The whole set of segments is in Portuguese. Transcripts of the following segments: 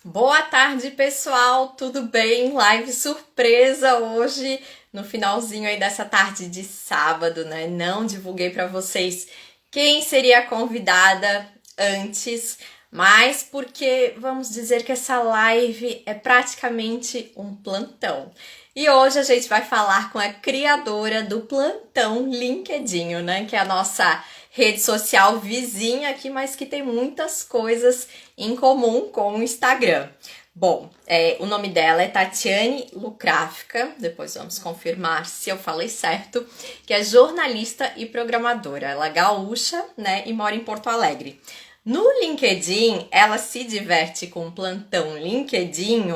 Boa tarde, pessoal. Tudo bem? Live surpresa hoje, no finalzinho aí dessa tarde de sábado, né? Não divulguei para vocês quem seria a convidada antes, mas porque vamos dizer que essa live é praticamente um plantão. E hoje a gente vai falar com a criadora do Plantão LinkedIn, né? Que é a nossa rede social vizinha aqui, mas que tem muitas coisas em comum com o Instagram. Bom, o nome dela é Tatiane Lucráfica, depois vamos confirmar se eu falei certo, que é jornalista e programadora. Ela é gaúcha, né, e mora em Porto Alegre. No LinkedIn, ela se diverte com o Plantão LinkedIn,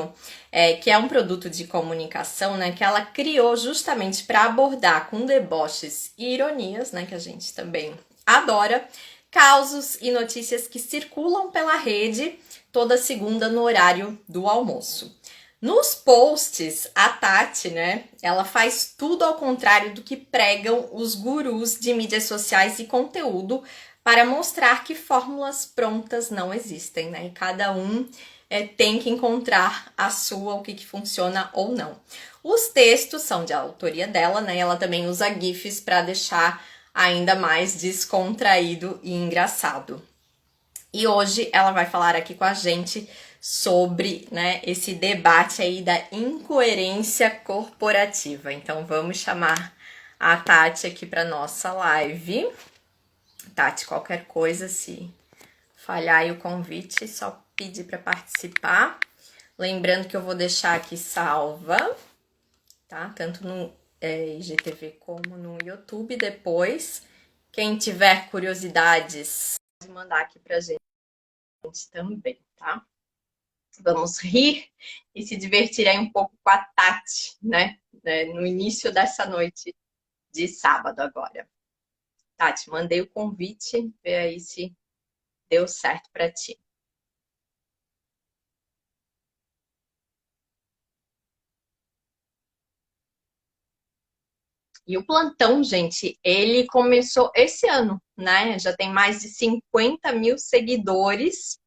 que é um produto de comunicação, né, que ela criou justamente para abordar com deboches e ironias, né, que a gente também adora, causos e notícias que circulam pela rede toda segunda no horário do almoço. Nos posts, a Tati, né, ela faz tudo ao contrário do que pregam os gurus de mídias sociais e conteúdo para mostrar que fórmulas prontas não existem, né? E cada um tem que encontrar a sua, o que funciona ou não. Os textos são de autoria dela, né? Ela também usa GIFs para deixar ainda mais descontraído e engraçado. E hoje ela vai falar aqui com a gente sobre, né, esse debate aí da incoerência corporativa. Então vamos chamar a Tati aqui para nossa live. Tati, qualquer coisa, se falhar aí o convite, só pedir para participar. Lembrando que eu vou deixar aqui salva, tá? Tanto no IGTV como no YouTube depois. Quem tiver curiosidades, pode mandar aqui pra gente também, tá? Vamos rir e se divertir aí um pouco com a Tati, né? No início dessa noite de sábado agora. Tati, mandei o convite, vê aí se deu certo para ti. E o plantão, gente, ele começou esse ano, né? Já tem mais de 50 mil seguidores.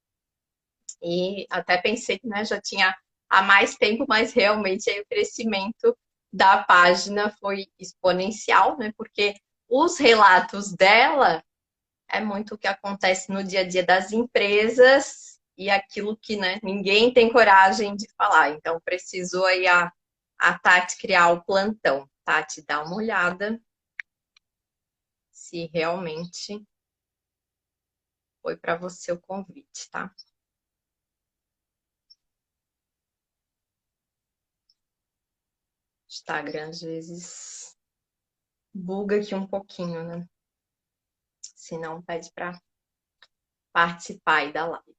E até pensei que, né, já tinha há mais tempo, mas realmente aí o crescimento da página foi exponencial, né? Porque os relatos dela é muito o que acontece no dia a dia das empresas e aquilo que, né, ninguém tem coragem de falar. Então precisou aí a Tati criar o plantão. Tati, dá uma olhada se realmente foi para você o convite, tá? Instagram às vezes buga aqui um pouquinho, né? Se não, pede para participar aí da live.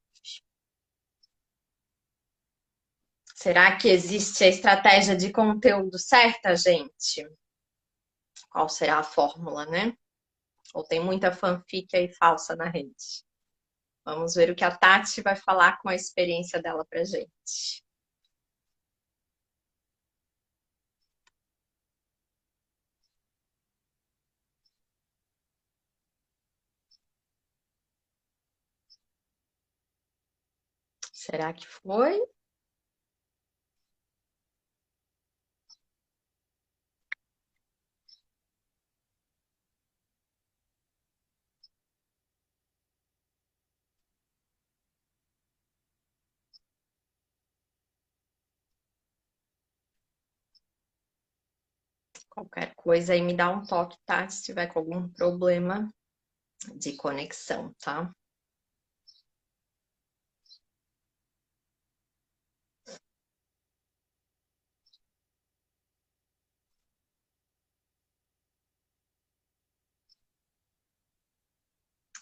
Será que existe a estratégia de conteúdo certa, gente? Qual será a fórmula, né? Ou tem muita fanfic aí falsa na rede? Vamos ver o que a Tati vai falar com a experiência dela pra gente. Será que foi? Qualquer coisa aí me dá um toque, tá? Se tiver com algum problema de conexão, tá?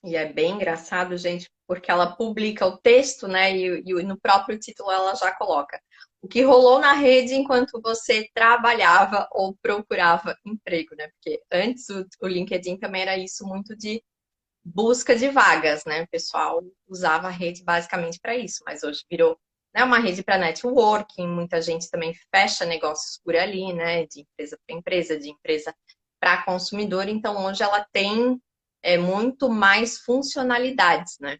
E é bem engraçado, gente, porque ela publica o texto, né? E no próprio título ela já coloca o que rolou na rede enquanto você trabalhava ou procurava emprego, né? Porque antes o LinkedIn também era isso muito de busca de vagas, né? O pessoal usava a rede basicamente para isso, mas hoje virou, né, uma rede para networking, muita gente também fecha negócios por ali, né? De empresa para empresa, de empresa para consumidor, então hoje ela tem muito mais funcionalidades, né?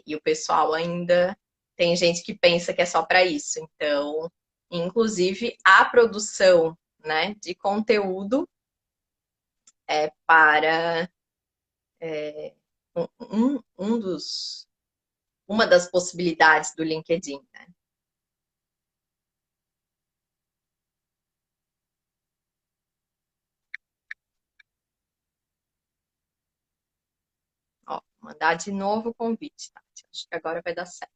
E o pessoal ainda tem gente que pensa que é só para isso. Então, inclusive, a produção, né, de conteúdo é para uma das possibilidades do LinkedIn, né? Ó, mandar de novo o convite, tá? Acho que agora vai dar certo.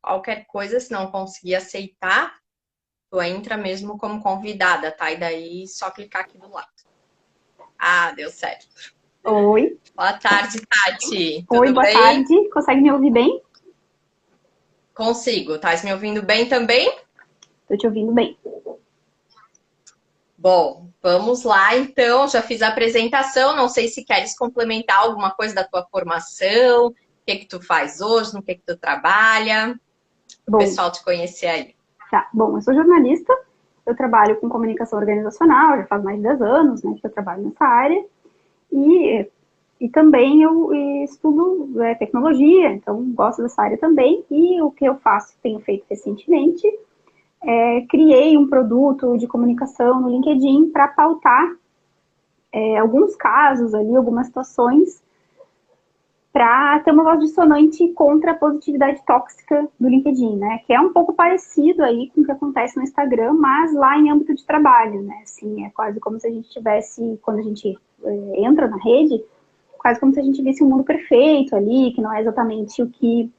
Qualquer coisa, se não conseguir aceitar, tu entra mesmo como convidada, tá? E daí só clicar aqui do lado. Ah, deu certo. Oi. Boa tarde, Tati. Oi, Tudo boa bem? tarde. Consegue me ouvir bem? Consigo. Tá me ouvindo bem também? Tô te ouvindo bem. Bom, vamos lá então. Já fiz a apresentação. Não sei se queres complementar alguma coisa da tua formação, o que que tu faz hoje, no que tu trabalha, para o Bom, pessoal te conhecer aí. tá. Bom, eu sou jornalista, eu trabalho com comunicação organizacional, já faz mais de 10 anos, né, que eu trabalho nessa área, e, e também eu estudo tecnologia, então gosto dessa área também, e o que eu faço, tenho feito recentemente, criei um produto de comunicação no LinkedIn para pautar alguns casos ali, algumas situações para ter uma voz dissonante contra a positividade tóxica do LinkedIn, né? Que é um pouco parecido aí com o que acontece no Instagram, mas lá em âmbito de trabalho, né? Assim, é quase como se a gente tivesse, quando a gente entra na rede, quase como se a gente visse um mundo perfeito ali, que não é exatamente o que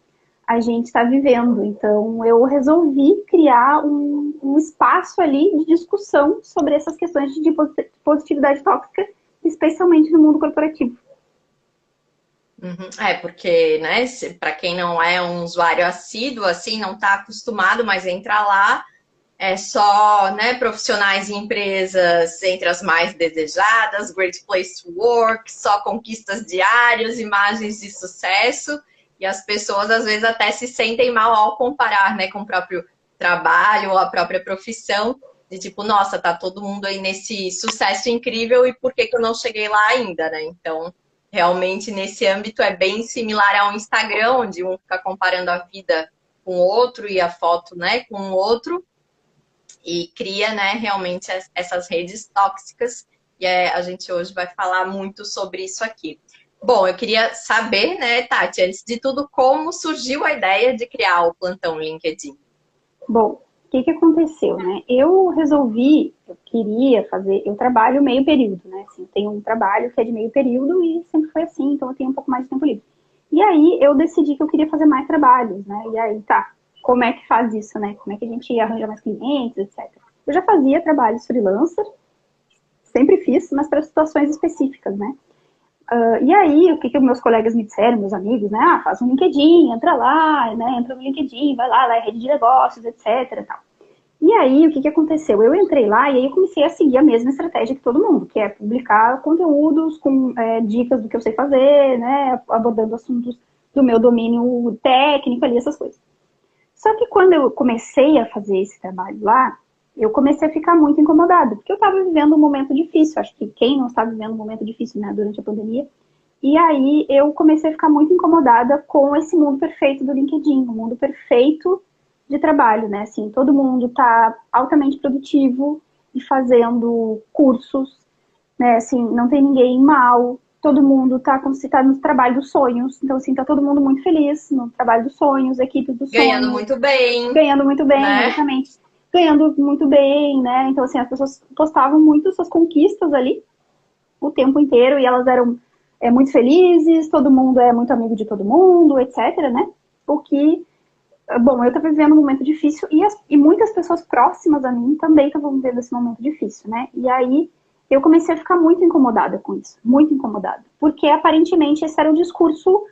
a gente está vivendo. Então, eu resolvi criar um espaço ali de discussão sobre essas questões de positividade tóxica, especialmente no mundo corporativo. Uhum. É, porque, né, para quem não é um usuário assíduo, assim, não está acostumado, mas entra lá, é só, né, profissionais e empresas entre as mais desejadas, Great Place to Work, só conquistas diárias, imagens de sucesso, e as pessoas às vezes até se sentem mal ao comparar, né, com o próprio trabalho ou a própria profissão, de tipo, nossa, tá todo mundo aí nesse sucesso incrível e por que que eu não cheguei lá ainda, né? Então, realmente nesse âmbito é bem similar ao Instagram, onde um fica comparando a vida com o outro e a foto, né, com o outro, e cria, né, realmente essas redes tóxicas. E a gente hoje vai falar muito sobre isso aqui. Bom, eu queria saber, né, Tati, antes de tudo, como surgiu a ideia de criar o Plantão LinkedIn? Bom, o que aconteceu, né? Eu resolvi, eu queria fazer, eu trabalho meio período, né? Assim, eu tenho um trabalho que é de meio período e sempre foi assim, então eu tenho um pouco mais de tempo livre. E aí eu decidi que eu queria fazer mais trabalhos, né? E aí, tá, como é que faz isso, né? Como é que a gente arranja mais clientes, etc. Eu já fazia trabalhos freelancer, sempre fiz, mas para situações específicas, né? E aí, o que que meus colegas me disseram, meus amigos, né? Ah, faz um LinkedIn, entra lá, né? Entra no LinkedIn, vai lá é rede de negócios, etc. Tal. E aí, o que que aconteceu? Eu entrei lá e aí eu comecei a seguir a mesma estratégia que todo mundo, que é publicar conteúdos com dicas do que eu sei fazer, né? Abordando assuntos do meu domínio técnico ali, essas coisas. Só que quando eu comecei a fazer esse trabalho lá, eu comecei a ficar muito incomodada, porque eu estava vivendo um momento difícil. Acho que quem não está vivendo um momento difícil, né, durante a pandemia. E aí eu comecei a ficar muito incomodada com esse mundo perfeito do LinkedIn, o mundo perfeito de trabalho, né? Assim, todo mundo está altamente produtivo e fazendo cursos, né? Assim, não tem ninguém mal, todo mundo está como se está no trabalho dos sonhos. Então, assim, tá todo mundo muito feliz no trabalho dos sonhos, equipe dos Ganhando sonhos, muito bem, ganhando muito bem, né? exatamente. Ganhando muito bem, né? Então, assim, as pessoas postavam muito suas conquistas ali o tempo inteiro e elas eram muito felizes, todo mundo é muito amigo de todo mundo, etc, né? O que, bom, eu estava vivendo um momento difícil e muitas pessoas próximas a mim também estavam vivendo esse momento difícil, né? E aí eu comecei a ficar muito incomodada com isso, muito incomodada, porque aparentemente esse era o discurso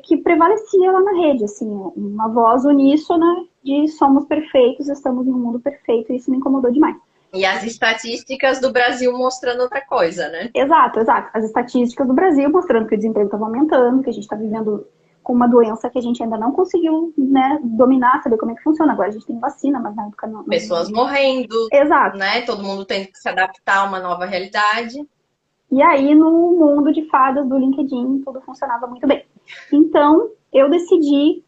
que prevalecia lá na rede, assim, uma voz uníssona de somos perfeitos, estamos em um mundo perfeito, e isso me incomodou demais. E as estatísticas do Brasil mostrando outra coisa, né? Exato, exato. As estatísticas do Brasil mostrando que o desemprego estava aumentando, que a gente está vivendo com uma doença que a gente ainda não conseguiu, né, dominar, saber como é que funciona. Agora a gente tem vacina, mas na época não. Pessoas morrendo, Exato. né? Todo mundo tendo que se adaptar a uma nova realidade. E aí, no mundo de fadas do LinkedIn, tudo funcionava muito bem. Então, eu decidi,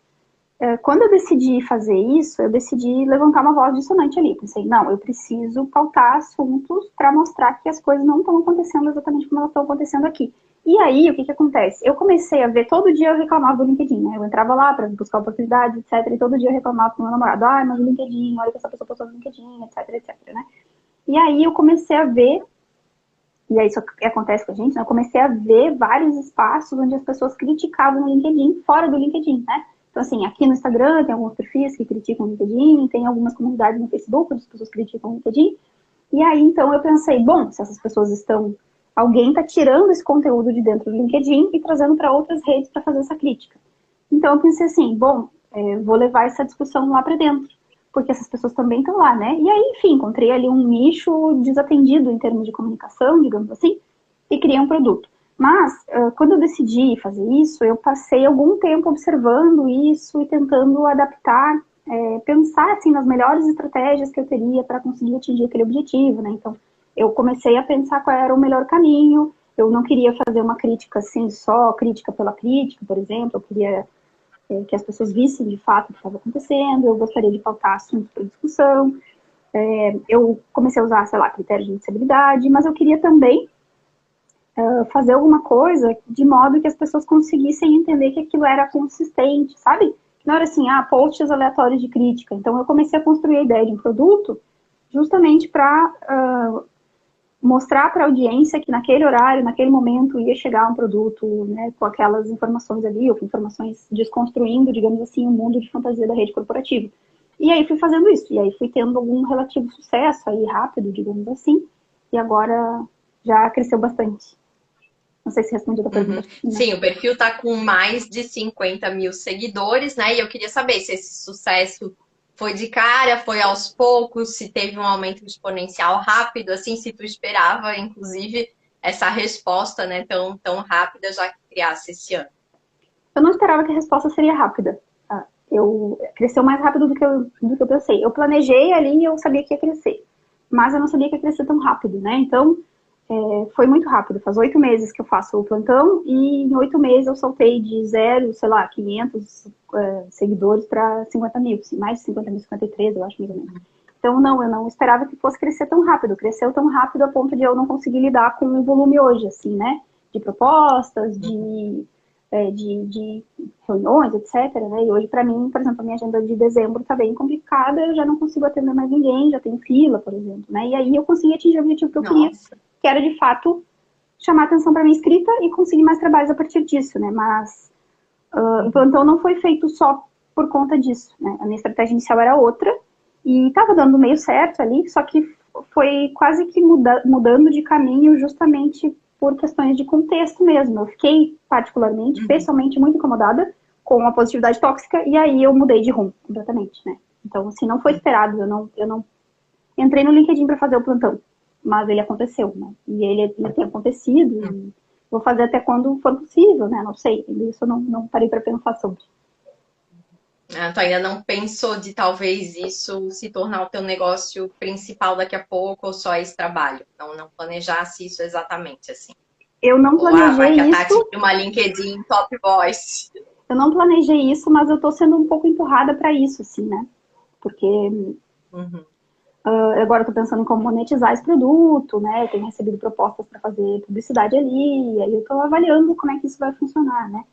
quando eu decidi fazer isso, eu decidi levantar uma voz dissonante ali. Pensei, não, eu preciso pautar assuntos para mostrar que as coisas não estão acontecendo exatamente como elas estão acontecendo aqui. E aí, o que acontece? Eu comecei a ver, todo dia eu reclamava do LinkedIn, né? Eu entrava lá para buscar oportunidades, etc. E todo dia eu reclamava com meu namorado, mas o LinkedIn, olha que essa pessoa postou no LinkedIn, etc, etc, né? E aí eu comecei a ver, e é isso que acontece com a gente, né? Eu comecei a ver vários espaços onde as pessoas criticavam no LinkedIn, fora do LinkedIn, né? Então, assim, aqui no Instagram tem alguns perfis que criticam o LinkedIn, tem algumas comunidades no Facebook onde as pessoas criticam o LinkedIn. E aí, então, eu pensei, bom, se essas pessoas estão... Alguém está tirando esse conteúdo de dentro do LinkedIn e trazendo para outras redes para fazer essa crítica. Então, eu pensei assim, bom, vou levar essa discussão lá para dentro, porque essas pessoas também estão lá, né? E aí, enfim, encontrei ali um nicho desatendido em termos de comunicação, digamos assim, e criei um produto. Mas, quando eu decidi fazer isso, eu passei algum tempo observando isso e tentando adaptar, pensar assim, nas melhores estratégias que eu teria para conseguir atingir aquele objetivo, né? Então, eu comecei a pensar qual era o melhor caminho. Eu não queria fazer uma crítica assim, só crítica pela crítica, por exemplo. Eu queria que as pessoas vissem de fato o que estava acontecendo. Eu gostaria de pautar assuntos para discussão. Eu comecei a usar, sei lá, critérios de indicibilidade, mas eu queria também fazer alguma coisa de modo que as pessoas conseguissem entender que aquilo era consistente, sabe? Não era assim, posts aleatórios de crítica. Então, eu comecei a construir a ideia de um produto justamente para mostrar para a audiência que naquele horário, naquele momento, ia chegar um produto, né, com aquelas informações ali, ou com informações desconstruindo, digamos assim, o mundo de fantasia da rede corporativa. E aí fui fazendo isso, e aí fui tendo algum relativo sucesso aí, rápido, digamos assim, e agora já cresceu bastante. Não sei se respondi a pergunta. Uhum. Sim, o perfil tá com mais de 50 mil seguidores, né? E eu queria saber se esse sucesso foi de cara, foi aos poucos, se teve um aumento exponencial rápido, assim, se tu esperava, inclusive, essa resposta, né, tão rápida já que criasse esse ano. Eu não esperava que a resposta seria rápida. Cresceu mais rápido do que eu pensei. Eu planejei ali e eu sabia que ia crescer. Mas eu não sabia que ia crescer tão rápido, né? Então, foi muito rápido. Faz 8 meses que eu faço o plantão e em 8 meses eu saltei de zero, sei lá, 500 seguidores para 50 mil. Assim, mais de 50 mil, 53, eu acho, mais ou menos. Então, não, eu não esperava que fosse crescer tão rápido. Cresceu tão rápido a ponto de eu não conseguir lidar com o volume hoje, assim, né? De propostas, de reuniões, etc. Né? E hoje, para mim, por exemplo, a minha agenda de dezembro está bem complicada, eu já não consigo atender mais ninguém, já tenho fila, por exemplo. Né? E aí eu consegui atingir o objetivo que eu queria, que era, de fato, chamar atenção para minha escrita e conseguir mais trabalhos a partir disso. Né? Mas o plantão não foi feito só por conta disso. Né? A minha estratégia inicial era outra e estava dando meio certo ali, só que foi quase que mudando de caminho justamente por questões de contexto mesmo. Eu fiquei particularmente, pessoalmente, muito incomodada com a positividade tóxica e aí eu mudei de rumo completamente, né? Então, assim, não foi esperado. Eu não entrei no LinkedIn para fazer o plantão, mas ele aconteceu, né? E ele tem acontecido. E vou fazer até quando for possível, né? Não sei. Isso eu não parei para pensar sobre. Tu ainda não pensou de talvez isso se tornar o teu negócio principal daqui a pouco ou só esse trabalho? Não planejasse isso exatamente assim. Eu não Vai que planejei a Tati isso. tem uma LinkedIn top voice. Eu não planejei isso, mas eu tô sendo um pouco empurrada para isso, assim, né? Porque agora eu tô pensando em como monetizar esse produto, né? Eu tenho recebido propostas para fazer publicidade ali, e aí eu tô avaliando como é que isso vai funcionar, né?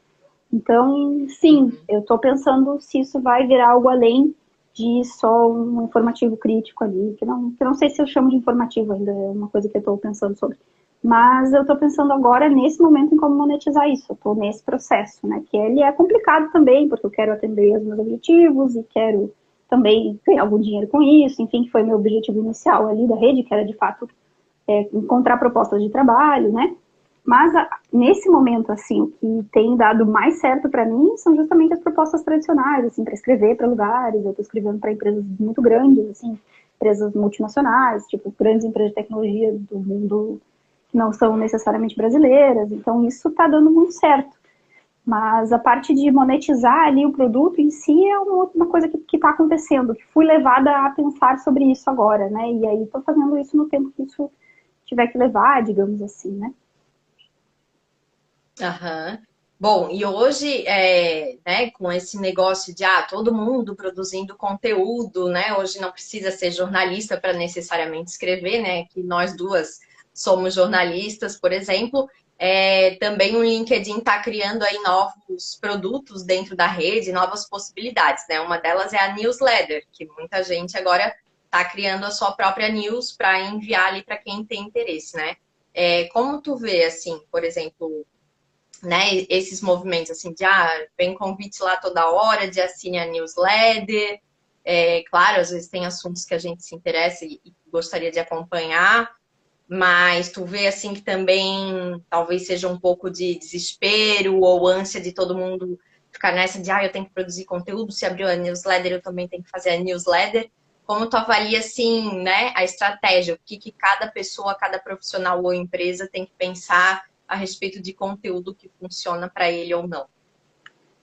Então, sim, eu estou pensando se isso vai virar algo além de só um informativo crítico ali, que eu não sei se eu chamo de informativo ainda, é uma coisa que eu estou pensando sobre. Mas eu estou pensando agora, nesse momento, em como monetizar isso. Eu estou nesse processo, né? Que ele é complicado também, porque eu quero atender os meus objetivos e quero também ganhar algum dinheiro com isso. Enfim, que foi meu objetivo inicial ali da rede, que era, de fato, encontrar propostas de trabalho, né? Mas nesse momento, assim, o que tem dado mais certo para mim são justamente as propostas tradicionais, assim, para escrever para lugares. Eu estou escrevendo para empresas muito grandes, assim, empresas multinacionais, tipo grandes empresas de tecnologia do mundo que não são necessariamente brasileiras. Então isso está dando muito certo. Mas a parte de monetizar ali o produto em si é uma coisa que está acontecendo, que fui levada a pensar sobre isso agora, né? E aí estou fazendo isso no tempo que isso tiver que levar, digamos assim, né? Aham. Bom, e hoje, né, com esse negócio de todo mundo produzindo conteúdo, né? Hoje não precisa ser jornalista para necessariamente escrever, né? Que nós duas somos jornalistas, por exemplo. Também o LinkedIn está criando aí novos produtos dentro da rede, novas possibilidades, né? Uma delas é a newsletter, que muita gente agora está criando a sua própria news para enviar ali para quem tem interesse, né? Como tu vê, assim, por exemplo, né, esses movimentos assim de vem convite lá toda hora, de assine a newsletter. Claro, às vezes tem assuntos que a gente se interessa e gostaria de acompanhar, mas tu vê assim que também talvez seja um pouco de desespero ou ânsia de todo mundo ficar nessa de eu tenho que produzir conteúdo, se abriu a newsletter, eu também tenho que fazer a newsletter. Como tu avalia assim, né, a estratégia, o que cada pessoa, cada profissional ou empresa tem que pensar a respeito de conteúdo que funciona para ele ou não?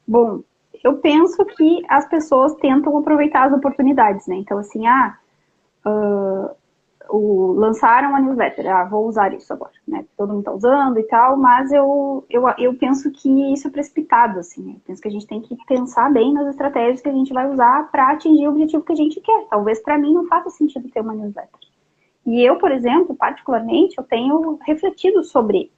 Bom, eu penso que as pessoas tentam aproveitar as oportunidades, né? Então, assim, lançaram a newsletter, vou usar isso agora, né? Todo mundo está usando e tal, mas eu penso que isso é precipitado, assim, né? Eu penso que a gente tem que pensar bem nas estratégias que a gente vai usar para atingir o objetivo que a gente quer. Talvez para mim não faça sentido ter uma newsletter. E eu, por exemplo, particularmente, eu tenho refletido sobre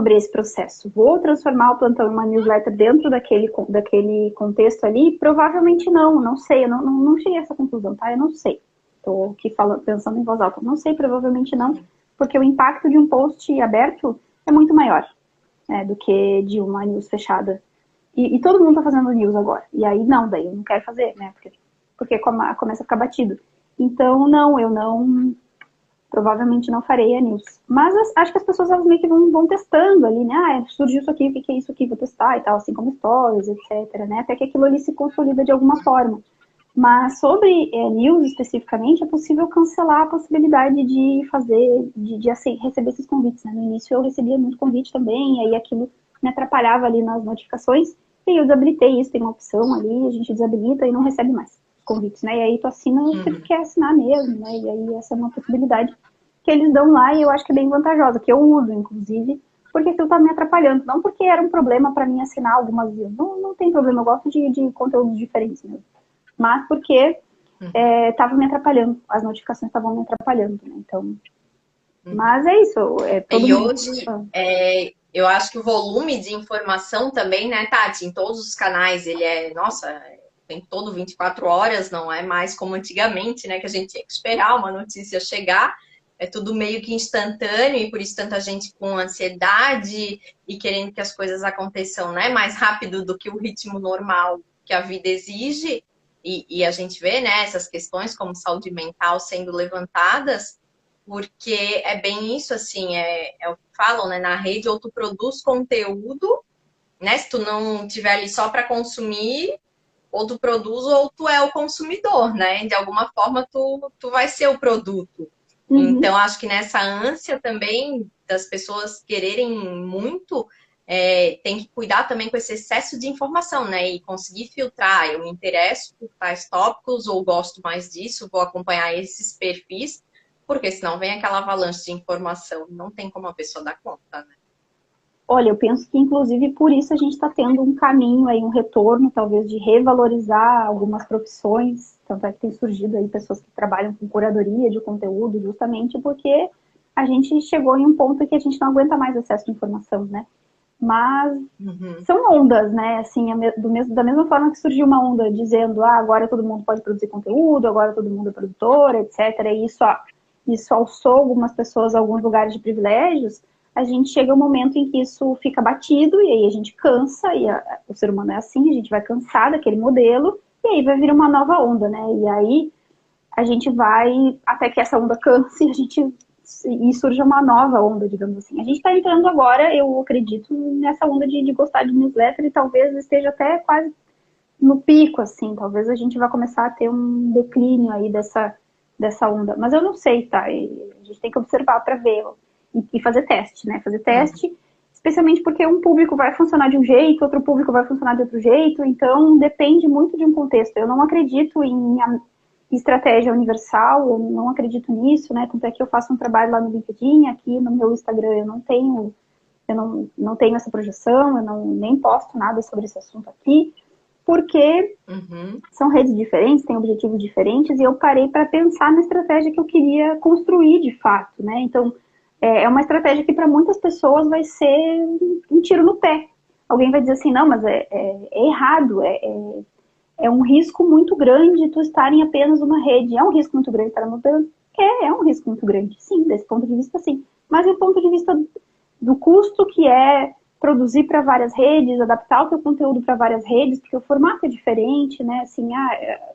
esse processo. Vou transformar o plantão em uma newsletter dentro daquele contexto ali? Provavelmente não sei, eu não cheguei a essa conclusão, tá? Eu não sei. Estou aqui pensando em voz alta. Não sei, provavelmente não, porque o impacto de um post aberto é muito maior, né, do que de uma news fechada. E todo mundo está fazendo news agora. E aí, daí eu não quero fazer, né? Porque começa a ficar batido. Então, não, eu não provavelmente não farei a news. Mas acho que as pessoas elas meio que vão testando ali, né? Surgiu isso aqui, o que é isso aqui, vou testar e tal, assim como stories, etc, né? Até que aquilo ali se consolida de alguma forma. Mas sobre news especificamente, é possível cancelar a possibilidade de fazer, assim, receber esses convites, né? No início eu recebia muito convite também, e aí aquilo me atrapalhava ali nas notificações, e eu desabilitei isso, tem uma opção ali, a gente desabilita e não recebe mais convites, né? E aí tu assina o que tu quer assinar mesmo, né? E aí essa é uma possibilidade que eles dão lá e eu acho que é bem vantajosa, que eu uso, inclusive, porque aquilo tá me atrapalhando. Não porque era um problema para mim assinar algumas vezes. Não tem problema, eu gosto de conteúdos diferentes mesmo. Mas porque estava me atrapalhando, as notificações estavam me atrapalhando, né? Então, mas é isso. Todo E mundo... hoje, eu acho que o volume de informação também, né, Tati, em todos os canais, ele nossa, tem todo 24 horas, não é mais como antigamente, né, que a gente tinha que esperar uma notícia chegar, é tudo meio que instantâneo e por isso tanta gente com ansiedade e querendo que as coisas aconteçam, né, mais rápido do que o ritmo normal que a vida exige e a gente vê, né, essas questões como saúde mental sendo levantadas, porque é bem isso, assim, é o que falam, né? Na rede, ou tu produz conteúdo, né? Se tu não tiver ali só para consumir, ou tu produz, ou tu é o consumidor, né? De alguma forma, tu vai ser o produto. Uhum. Então, acho que nessa ânsia também das pessoas quererem muito, tem que cuidar também com esse excesso de informação, né? E conseguir filtrar. Eu me interesso por tais tópicos, ou gosto mais disso, vou acompanhar esses perfis, porque senão vem aquela avalanche de informação. Não tem como a pessoa dar conta, né? Olha, eu penso que, inclusive, por isso a gente está tendo um caminho aí, um retorno, talvez, de revalorizar algumas profissões. Tanto é que tem surgido aí pessoas que trabalham com curadoria de conteúdo, justamente porque a gente chegou em um ponto que a gente não aguenta mais acesso de informação, né? Mas são ondas, né? Assim, da mesma forma que surgiu uma onda dizendo, agora todo mundo pode produzir conteúdo, agora todo mundo é produtor, etc. E isso alçou algumas pessoas a alguns lugares de privilégios. A gente chega um momento em que isso fica batido e aí a gente cansa, e o ser humano é assim, a gente vai cansar daquele modelo e aí vai vir uma nova onda, né? E aí a gente vai, até que essa onda canse, e surja uma nova onda, digamos assim. A gente está entrando agora, eu acredito, nessa onda de gostar de newsletter e talvez esteja até quase no pico, assim. Talvez a gente vá começar a ter um declínio aí dessa onda. Mas eu não sei, tá? E a gente tem que observar para ver e fazer teste, né? Fazer teste. especialmente porque um público vai funcionar de um jeito, outro público vai funcionar de outro jeito, então depende muito de um contexto. Eu não acredito em estratégia universal, eu não acredito nisso, né? Tanto é que eu faço um trabalho lá no LinkedIn, aqui no meu Instagram eu não tenho essa projeção, eu nem posto nada sobre esse assunto aqui, porque são redes diferentes, têm objetivos diferentes, e eu parei para pensar na estratégia que eu queria construir de fato, né? Então, é uma estratégia que para muitas pessoas vai ser um tiro no pé. Alguém vai dizer assim, não, mas é errado, é um risco muito grande tu estar em apenas uma rede. É um risco muito grande estar apenas... É um risco muito grande, sim, desse ponto de vista, sim. Mas do ponto de vista do custo que é produzir para várias redes, adaptar o teu conteúdo para várias redes, porque o formato é diferente, né? Assim,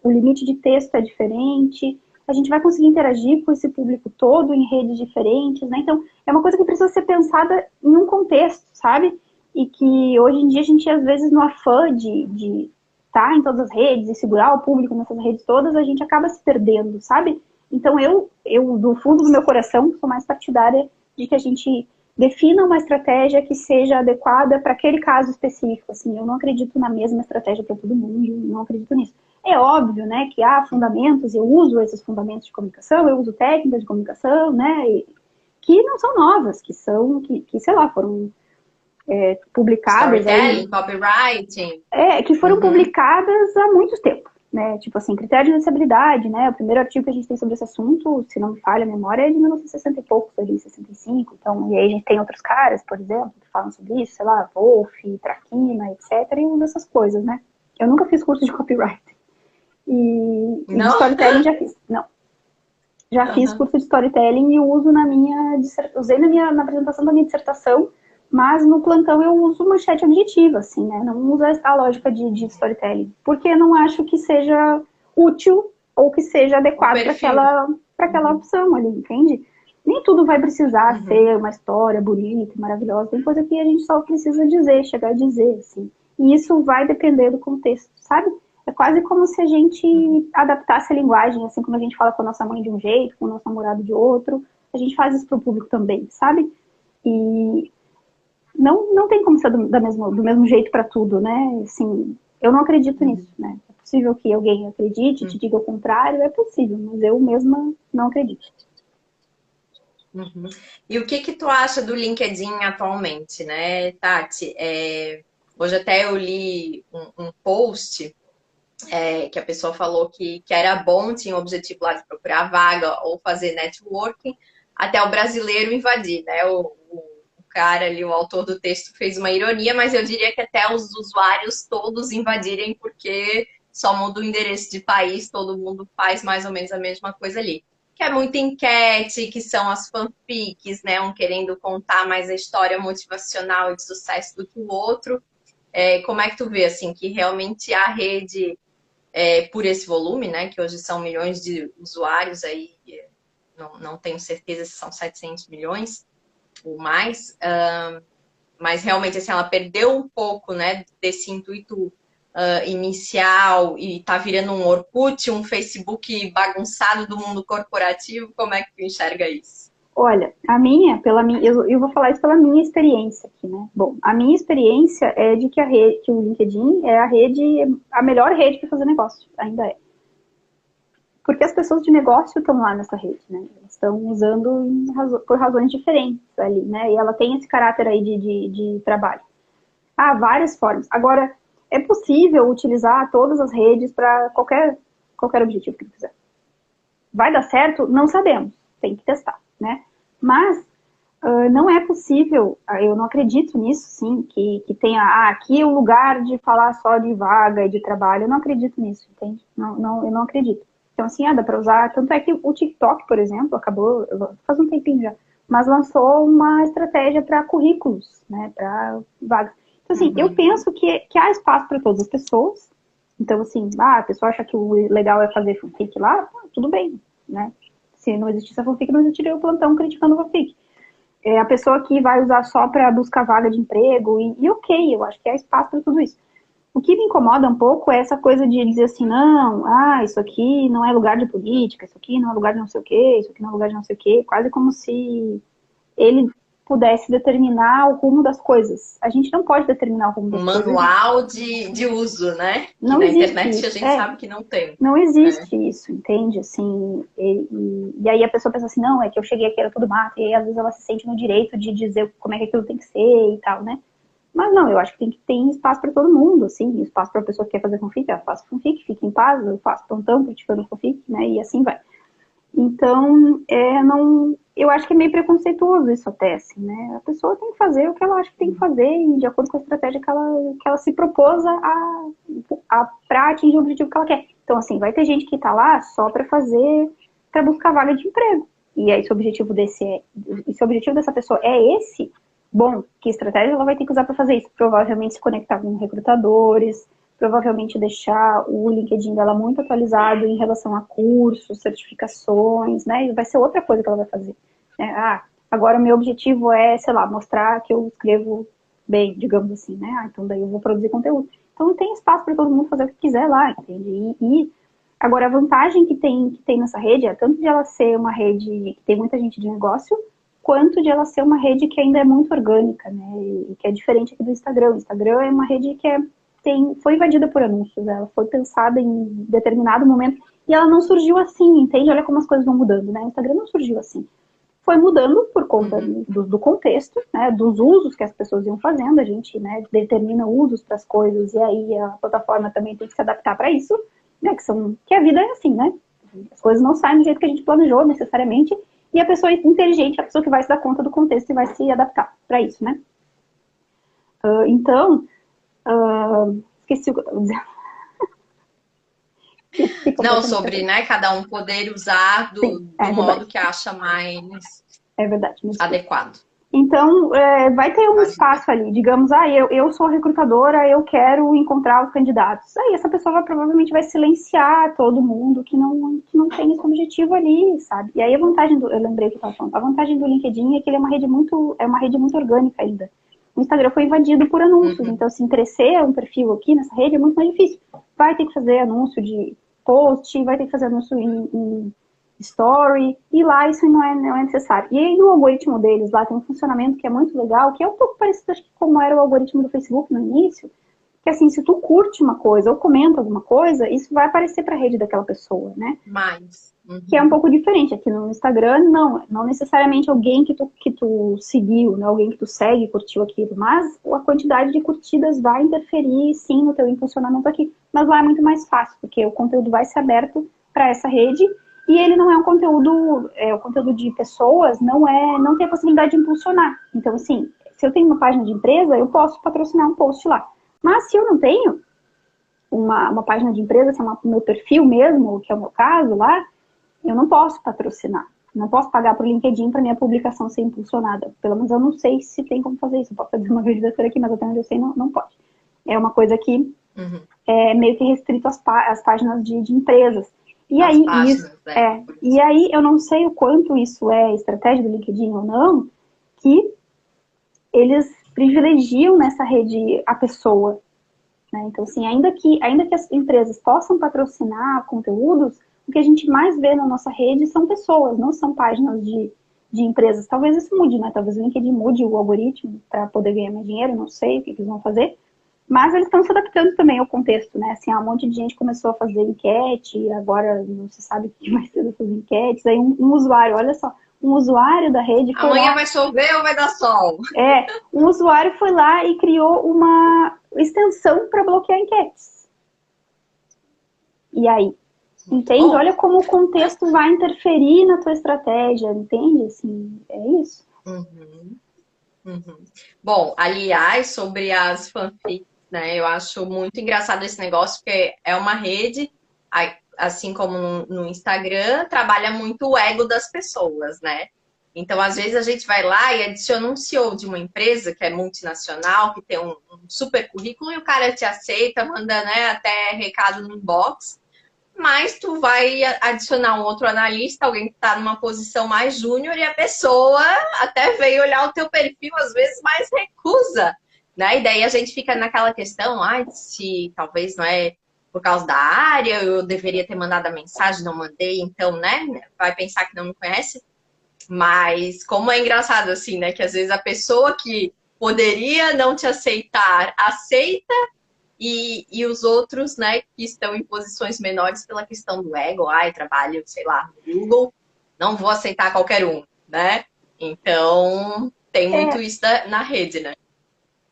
o limite de texto é diferente, a gente vai conseguir interagir com esse público todo em redes diferentes, né? Então, é uma coisa que precisa ser pensada em um contexto, sabe? E que hoje em dia a gente, às vezes, no afã de estar em todas as redes e segurar o público nessas redes todas, a gente acaba se perdendo, sabe? Então, eu do fundo do meu coração, sou mais partidária de que a gente defina uma estratégia que seja adequada para aquele caso específico. Assim, eu não acredito na mesma estratégia para todo mundo, não acredito nisso. É óbvio, né, que há fundamentos, eu uso esses fundamentos de comunicação, eu uso técnicas de comunicação, né, que não são novas, que sei lá, foram publicadas Storytelling, aí, copywriting. que foram publicadas há muito tempo, né, tipo assim, critério de acessibilidade, né, o primeiro artigo que a gente tem sobre esse assunto, se não me falha a memória, é de 1960 e poucos, ali, 65, então, e aí a gente tem outros caras, por exemplo, que falam sobre isso, sei lá, Wolf, Traquina, etc, e usa essas coisas, né. Eu nunca fiz curso de copyright. E de storytelling já fiz. Não. Já fiz curso de storytelling e uso usei na apresentação da minha dissertação, mas no plantão eu uso manchete objetiva, assim, né? Não uso a lógica de storytelling, porque eu não acho que seja útil ou que seja adequado para aquela opção ali, entende? Nem tudo vai precisar ser uma história bonita e maravilhosa, tem coisa que a gente só precisa dizer, chegar a dizer, assim. E isso vai depender do contexto, sabe? É quase como se a gente adaptasse a linguagem, assim como a gente fala com a nossa mãe de um jeito, com o nosso namorado de outro, a gente faz isso para o público também, sabe? E não tem como ser do mesmo jeito para tudo, né? Assim, eu não acredito nisso, né? É possível que alguém acredite, te diga o contrário, é possível, mas eu mesma não acredito. E o que tu acha do LinkedIn atualmente, né, Tati? Hoje até eu li um post que a pessoa falou que era bom, tinha o objetivo lá de procurar vaga ou fazer networking, até o brasileiro invadir, né? O cara ali, o autor do texto, fez uma ironia, mas eu diria que até os usuários todos invadirem, porque só muda o endereço de país, todo mundo faz mais ou menos a mesma coisa ali. Que é muita enquete, que são as fanfics, né? Um querendo contar mais a história motivacional e de sucesso do que o outro. Como é que tu vê, assim, que realmente a rede por esse volume, né, que hoje são milhões de usuários, aí não tenho certeza se são 700 milhões ou mais, mas realmente assim, ela perdeu um pouco, né, desse intuito inicial e tá virando um Orkut, um Facebook bagunçado do mundo corporativo. Como é que tu enxerga isso? Olha, eu vou falar isso pela minha experiência aqui, né? Bom, a minha experiência é de que que o LinkedIn é a melhor rede para fazer negócio, ainda é. Porque as pessoas de negócio estão lá nessa rede, né? Elas estão usando por razões diferentes ali, né? E ela tem esse caráter aí de trabalho. Há várias formas. Agora, é possível utilizar todas as redes para qualquer objetivo que quiser. Vai dar certo? Não sabemos. Tem que testar, né? Mas não é possível, eu não acredito nisso, sim, que tenha, aqui é o lugar de falar só de vaga e de trabalho. Eu não acredito nisso, entende? Eu não acredito. Então, assim, dá para usar. Tanto é que o TikTok, por exemplo, acabou, faz um tempinho já, mas lançou uma estratégia para currículos, né, para vagas. Então, assim, eu penso que há espaço para todas as pessoas. Então, assim, a pessoa acha que o legal é fazer fanfic lá, tudo bem, né? Se não existisse a fanfic, não existiria o plantão criticando a fanfic. A pessoa que vai usar só para buscar vaga de emprego, e ok, eu acho que há espaço para tudo isso. O que me incomoda um pouco é essa coisa de dizer assim, não, isso aqui não é lugar de política, isso aqui não é lugar de não sei o quê, isso aqui não é lugar de não sei o quê, quase como se ele pudesse determinar o rumo das coisas. A gente não pode determinar o rumo das coisas. Um manual de uso, né? Não que na existe internet isso. a gente sabe que não tem. Não existe isso, entende? Assim, e aí a pessoa pensa assim, não, é que eu cheguei aqui, era tudo mato, e aí às vezes ela se sente no direito de dizer como é que aquilo tem que ser e tal, né? Mas não, eu acho que tem espaço para todo mundo, assim, espaço para a pessoa que quer fazer fanfic, eu faço fanfic, fique em paz, eu faço tão criticando fanfic, né? E assim vai. Então, não, eu acho que é meio preconceituoso isso até, assim, né? A pessoa tem que fazer o que ela acha que tem que fazer e de acordo com a estratégia que ela se propôs para atingir o objetivo que ela quer. Então, assim, vai ter gente que tá lá só para buscar vaga de emprego. E aí, se o objetivo dessa pessoa é esse, bom, que estratégia ela vai ter que usar para fazer isso? Provavelmente se conectar com recrutadores, provavelmente deixar o LinkedIn dela muito atualizado em relação a cursos, certificações, né? E vai ser outra coisa que ela vai fazer. Né? Agora o meu objetivo é, sei lá, mostrar que eu escrevo bem, digamos assim, né? Então daí eu vou produzir conteúdo. Então tem espaço para todo mundo fazer o que quiser lá, entende? E agora a vantagem que tem nessa rede é tanto de ela ser uma rede que tem muita gente de negócio, quanto de ela ser uma rede que ainda é muito orgânica, né? E que é diferente aqui do Instagram. O Instagram é uma rede que foi invadida por anúncios, ela foi pensada em determinado momento e ela não surgiu assim, entende? Olha como as coisas vão mudando, né? O Instagram não surgiu assim. Foi mudando por conta do contexto, né? Dos usos que as pessoas iam fazendo, a gente, né, determina usos para as coisas e aí a plataforma também tem que se adaptar para isso, né? Que a vida é assim, né? As coisas não saem do jeito que a gente planejou necessariamente e a pessoa inteligente é a pessoa que vai se dar conta do contexto e vai se adaptar para isso, né? Então, esqueci o que eu estava dizendo. Não, sobre, né, cada um poder usar do modo que acha mais verdade, adequado. Então, vai ter um espaço ali, digamos, eu sou recrutadora, eu quero encontrar os candidatos. Aí essa pessoa provavelmente vai silenciar todo mundo que não tem esse objetivo ali, sabe? E aí a vantagem eu lembrei que eu estava falando, a vantagem do LinkedIn é que ele é uma rede muito orgânica ainda. O Instagram foi invadido por anúncios, então assim, crescer um perfil aqui nessa rede é muito mais difícil. Vai ter que fazer anúncio de post, vai ter que fazer anúncio em story, e lá isso não é necessário. E aí o algoritmo deles lá tem um funcionamento que é muito legal, que é um pouco parecido, acho que como era o algoritmo do Facebook no início, que assim, se tu curte uma coisa ou comenta alguma coisa, isso vai aparecer para a rede daquela pessoa, né? Que é um pouco diferente. Aqui no Instagram, não necessariamente alguém que tu seguiu, né? Alguém que tu segue curtiu aquilo, mas a quantidade de curtidas vai interferir, sim, no teu impulsionamento aqui. Mas lá é muito mais fácil, porque o conteúdo vai ser aberto para essa rede e ele não é um conteúdo, o conteúdo de pessoas não tem a possibilidade de impulsionar. Então, assim, se eu tenho uma página de empresa, eu posso patrocinar um post lá. Mas se eu não tenho uma página de empresa, se é o meu perfil mesmo, que é o meu caso lá, eu não posso patrocinar. Não posso pagar para o LinkedIn para minha publicação ser impulsionada. Pelo menos eu não sei se tem como fazer isso. Eu posso fazer uma candidatura aqui, mas até onde eu sei não pode. É uma coisa que é meio que restrito às páginas de empresas. E aí, e aí eu não sei o quanto isso é estratégia do LinkedIn ou não, que eles privilegiam nessa rede a pessoa. Né? Então, assim, ainda que as empresas possam patrocinar conteúdos, o que a gente mais vê na nossa rede são pessoas, não são páginas de empresas. Talvez isso mude, né? Talvez o LinkedIn mude o algoritmo para poder ganhar mais dinheiro, não sei o que eles vão fazer. Mas eles estão se adaptando também ao contexto, né? Assim, um monte de gente começou a fazer enquete, agora não se sabe o que vai ser dessas enquetes. Aí um usuário, olha só, um usuário da rede foi Amanhã lá, vai chover ou vai dar sol? Um usuário foi lá e criou uma extensão para bloquear enquetes. E aí? Entende? Bom. Olha como o contexto vai interferir na tua estratégia, entende? Assim, é isso. Bom, aliás, sobre as fanfics, né? Eu acho muito engraçado esse negócio, porque é uma rede, assim como no Instagram, trabalha muito o ego das pessoas, né? Então, às vezes, a gente vai lá e adiciona um CEO de uma empresa que é multinacional, que tem um super currículo, e o cara te aceita, manda, né, até recado no inbox. Mas tu vai adicionar um outro analista, alguém que está numa posição mais júnior, e a pessoa até veio olhar o teu perfil, às vezes, mas recusa, né? E daí a gente fica naquela questão, se talvez não é por causa da área, eu deveria ter mandado a mensagem, não mandei, então, né? Vai pensar que não me conhece. Mas como é engraçado assim, né? Que às vezes a pessoa que poderia não te aceitar, aceita, e os outros, né, que estão em posições menores pela questão do ego, ai, trabalho, sei lá, no Google, não vou aceitar qualquer um, né? Então, tem muito É, isso na rede, né?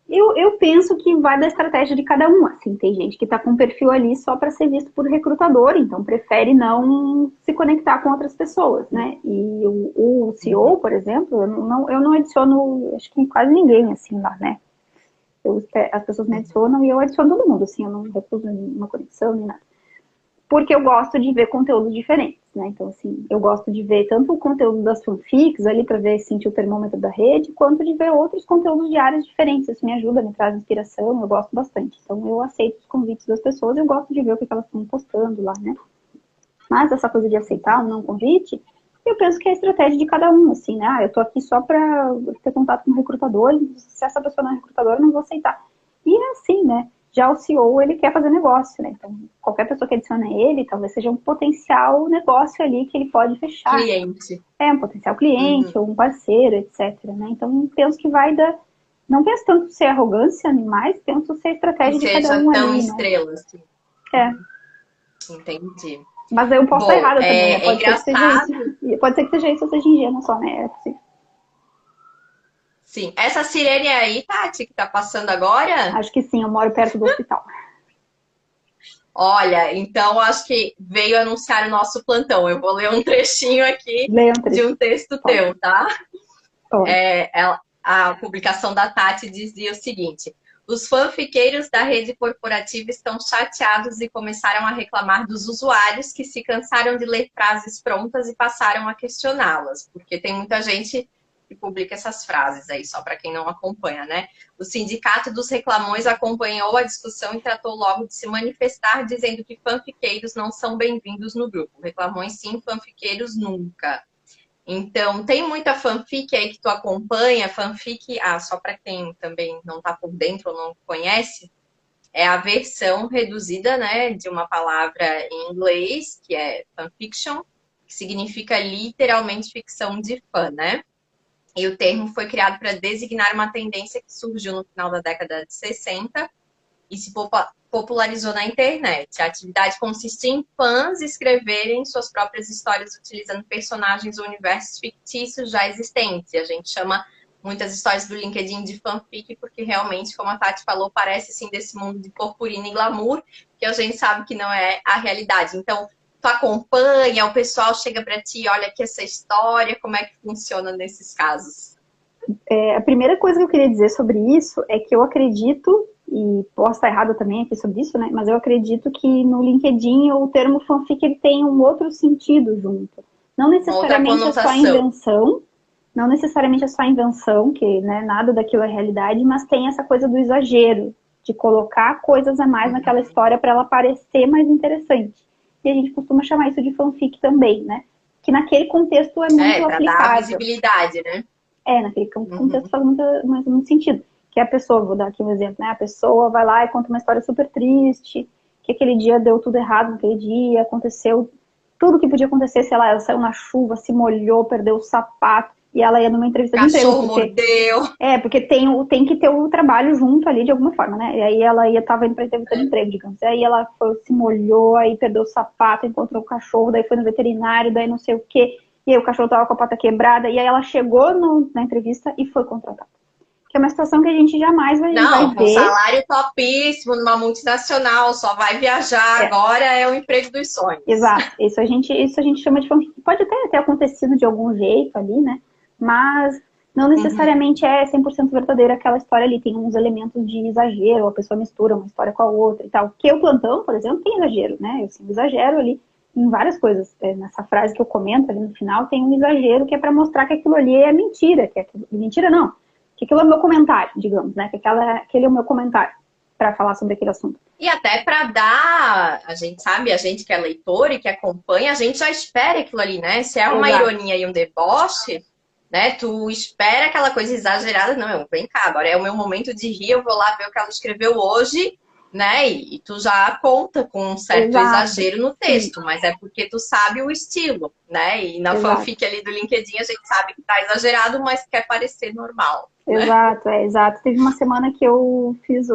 eu penso que vai da estratégia de cada um. Assim, tem gente que está com um perfil ali só para ser visto por recrutador, então prefere não se conectar com outras pessoas, né? E o CEO, por exemplo, eu não adiciono, acho que quase ninguém assim lá, né? As pessoas me adicionam e eu adiciono todo mundo, assim, eu não recuso nenhuma conexão nem nada. Porque eu gosto de ver conteúdos diferentes, né? Então, assim, eu gosto de ver tanto o conteúdo das fanfics ali para ver, sentir o termômetro da rede, quanto de ver outros conteúdos de áreas diferentes. Isso me ajuda, me traz inspiração, eu gosto bastante. Então, eu aceito os convites das pessoas, eu gosto de ver o que elas estão postando lá, né? Mas essa coisa de aceitar ou não convite, eu penso que é a estratégia de cada um, assim, né? Ah, eu tô aqui só para ter contato com o recrutador, se essa pessoa não é recrutadora, eu não vou aceitar. E é assim, né? Já o CEO, ele quer fazer negócio, né? Então, qualquer pessoa que adiciona ele, talvez seja um potencial negócio ali que ele pode fechar. Cliente. É, um potencial cliente ou um parceiro, etc, né? Então, penso que vai da... Não penso tanto ser arrogância, mas penso ser a Que estratégia de cada seja um tão ali, né? estrela, assim. É. Entendi. Mas eu posso estar Bom, errada também, né? é Pode ser que seja isso. engraçado. Pode ser que seja isso, eu seja ingênua só, né? É possível. Sim. Essa sirene aí, Tati, que tá passando agora, Acho que sim, eu moro perto do hospital. olha, então acho que veio anunciar o nosso plantão. Eu vou ler um trechinho aqui Leia um de trecho. um texto Pode. teu, tá? Pode. A publicação da Tati dizia o seguinte: os fanfiqueiros da rede corporativa estão chateados e começaram a reclamar dos usuários que se cansaram de ler frases prontas e passaram a questioná-las, porque tem muita gente que publica essas frases aí, só para quem não acompanha, né? O Sindicato dos Reclamões acompanhou a discussão e tratou logo de se manifestar, dizendo que fanfiqueiros não são bem-vindos no grupo. Reclamões sim, fanfiqueiros nunca. Então, tem muita fanfic aí que tu acompanha, fanfic, só para quem também não está por dentro ou não conhece, é a versão reduzida, né, de uma palavra em inglês, que é fanfiction, que significa literalmente ficção de fã, né? E o termo foi criado para designar uma tendência que surgiu no final da década de 60 e se popularizou na internet. A atividade consiste em fãs escreverem suas próprias histórias utilizando personagens ou universos fictícios já existentes. E a gente chama muitas histórias do LinkedIn de fanfic, porque realmente, como a Tati falou, parece assim desse mundo de purpurina e glamour, que a gente sabe que não é a realidade. Então, tu acompanha, o pessoal chega para ti, olha aqui essa história, como é que funciona nesses casos? A primeira coisa que eu queria dizer sobre isso é que eu acredito, e posso estar errada também aqui sobre isso, né? Mas eu acredito que no LinkedIn o termo fanfic ele tem um outro sentido junto. Não Uma outra necessariamente é só conotação. invenção, não necessariamente é só invenção, que né, nada daquilo é realidade, mas tem essa coisa do exagero, de colocar coisas a mais naquela história para ela parecer mais interessante. E a gente costuma chamar isso de fanfic também, né? Que naquele contexto é muito Para dar aplicável. visibilidade, né? Naquele contexto faz muito sentido. Que a pessoa, vou dar aqui um exemplo, né? A pessoa vai lá e conta uma história super triste, que aquele dia deu tudo errado naquele dia, aconteceu tudo que podia acontecer, sei lá, ela saiu na chuva, se molhou, perdeu o sapato, e ela ia numa entrevista de emprego, Cachorro mordeu. porque tem que ter o trabalho junto ali de alguma forma, né? E aí ela tava indo pra entrevista de emprego, digamos. E aí ela foi, se molhou, aí perdeu o sapato, encontrou o cachorro, daí foi no veterinário, daí não sei o quê. E aí o cachorro tava com a pata quebrada, e aí ela chegou na entrevista e foi contratada. Que é uma situação que a gente jamais vai Não, com ver. salário topíssimo numa multinacional, só vai viajar, agora é o emprego dos sonhos. Exato. Isso a gente chama de fanfic. Pode até ter acontecido de algum jeito ali, né? Mas não necessariamente é 100% verdadeira aquela história ali. Tem uns elementos de exagero, a pessoa mistura uma história com a outra e tal. Que o plantão, por exemplo, tem exagero, né? Eu sim, exagero ali em várias coisas. Nessa frase que eu comento ali no final, tem um exagero que é para mostrar que aquilo ali é mentira. Mentira não. Que aquilo é o meu comentário, digamos, né? Que aquele é o meu comentário para falar sobre aquele assunto. E até para dar, a gente sabe, a gente que é leitor e que acompanha, a gente já espera aquilo ali, né? Se é uma Exato. ironia e um deboche, né? Tu espera aquela coisa exagerada, não, vem cá, agora é o meu momento de rir, eu vou lá ver o que ela escreveu hoje né? E tu já conta com um certo Exato, exagero no sim, texto, mas é porque tu sabe o estilo, né? E na exato. fanfic ali do LinkedIn a gente sabe que tá exagerado, mas quer parecer normal, né? Exato, exato. Teve uma semana que eu fiz,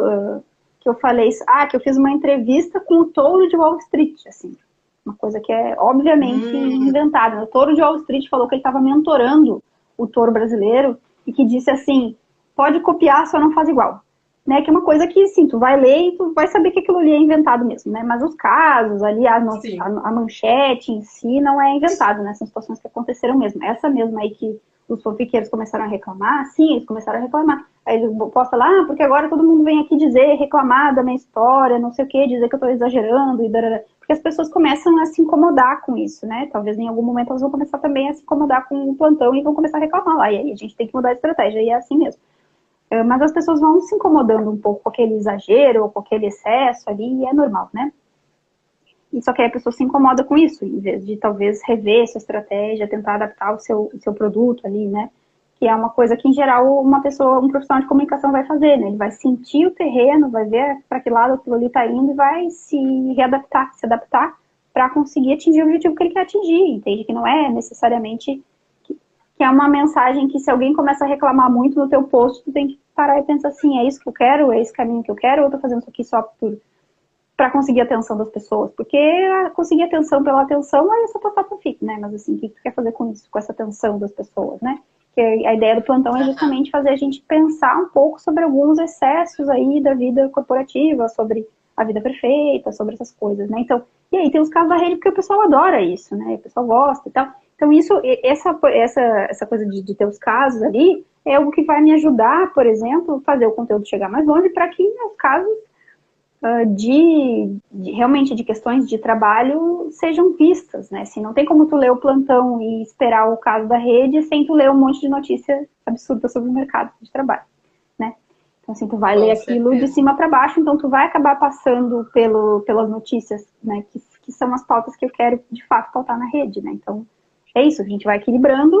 que eu falei, que eu fiz uma entrevista com o touro de Wall Street, assim, uma coisa que é obviamente Hum, inventada. O touro de Wall Street falou que ele estava mentorando o touro brasileiro e que disse assim, pode copiar, só não faz igual. Né, que é uma coisa que, sim, tu vai ler e tu vai saber que aquilo ali é inventado mesmo, né? Mas os casos ali, sim. a manchete em si não é inventado, né? São situações que aconteceram mesmo. Essa mesma aí que os fanfiqueiros começaram a reclamar, sim, eles começaram a reclamar. Aí eles postam lá, porque agora todo mundo vem aqui dizer, reclamar da minha história, não sei o que, dizer que eu tô exagerando, e darará. Porque as pessoas começam a se incomodar com isso, né? Talvez em algum momento elas vão começar também a se incomodar com o plantão e vão começar a reclamar lá. E aí a gente tem que mudar a estratégia, e é assim mesmo. Mas as pessoas vão se incomodando um pouco com aquele exagero ou com aquele excesso ali, e é normal, né? E só que aí a pessoa se incomoda com isso, em vez de talvez rever sua estratégia, tentar adaptar o seu produto ali, né? Que é uma coisa que, em geral, uma pessoa, um profissional de comunicação vai fazer, né? Ele vai sentir o terreno, vai ver para que lado aquilo ali está indo e vai se readaptar, se adaptar para conseguir atingir o objetivo que ele quer atingir. Entende que não é necessariamente que é uma mensagem que se alguém começa a reclamar muito no teu post, tu tem que parar e pensar assim, é isso que eu quero, é esse caminho que eu quero, ou eu tô fazendo isso aqui só para conseguir a atenção das pessoas? Porque conseguir atenção pela atenção é essa tua fanfic, né? Mas assim, o que tu quer fazer com isso, com essa atenção das pessoas, né? Que a ideia do plantão é Aham. justamente fazer a gente pensar um pouco sobre alguns excessos aí da vida corporativa, sobre a vida perfeita, sobre essas coisas, né? Então, e aí tem os casos da rede porque o pessoal adora isso, né? O pessoal gosta e tal. Então, essa coisa de ter os casos ali é algo que vai me ajudar, por exemplo, fazer o conteúdo chegar mais longe para que os casos realmente de questões de trabalho sejam vistas, né? Assim, não tem como tu ler o plantão e esperar o caso da rede sem tu ler um monte de notícia absurda sobre o mercado de trabalho, né? Então, assim, tu vai ler Com aquilo de certeza. cima para baixo, então tu vai acabar passando pelas notícias, né? Que são as pautas que eu quero, de fato, pautar na rede, né? Então, é isso, a gente vai equilibrando,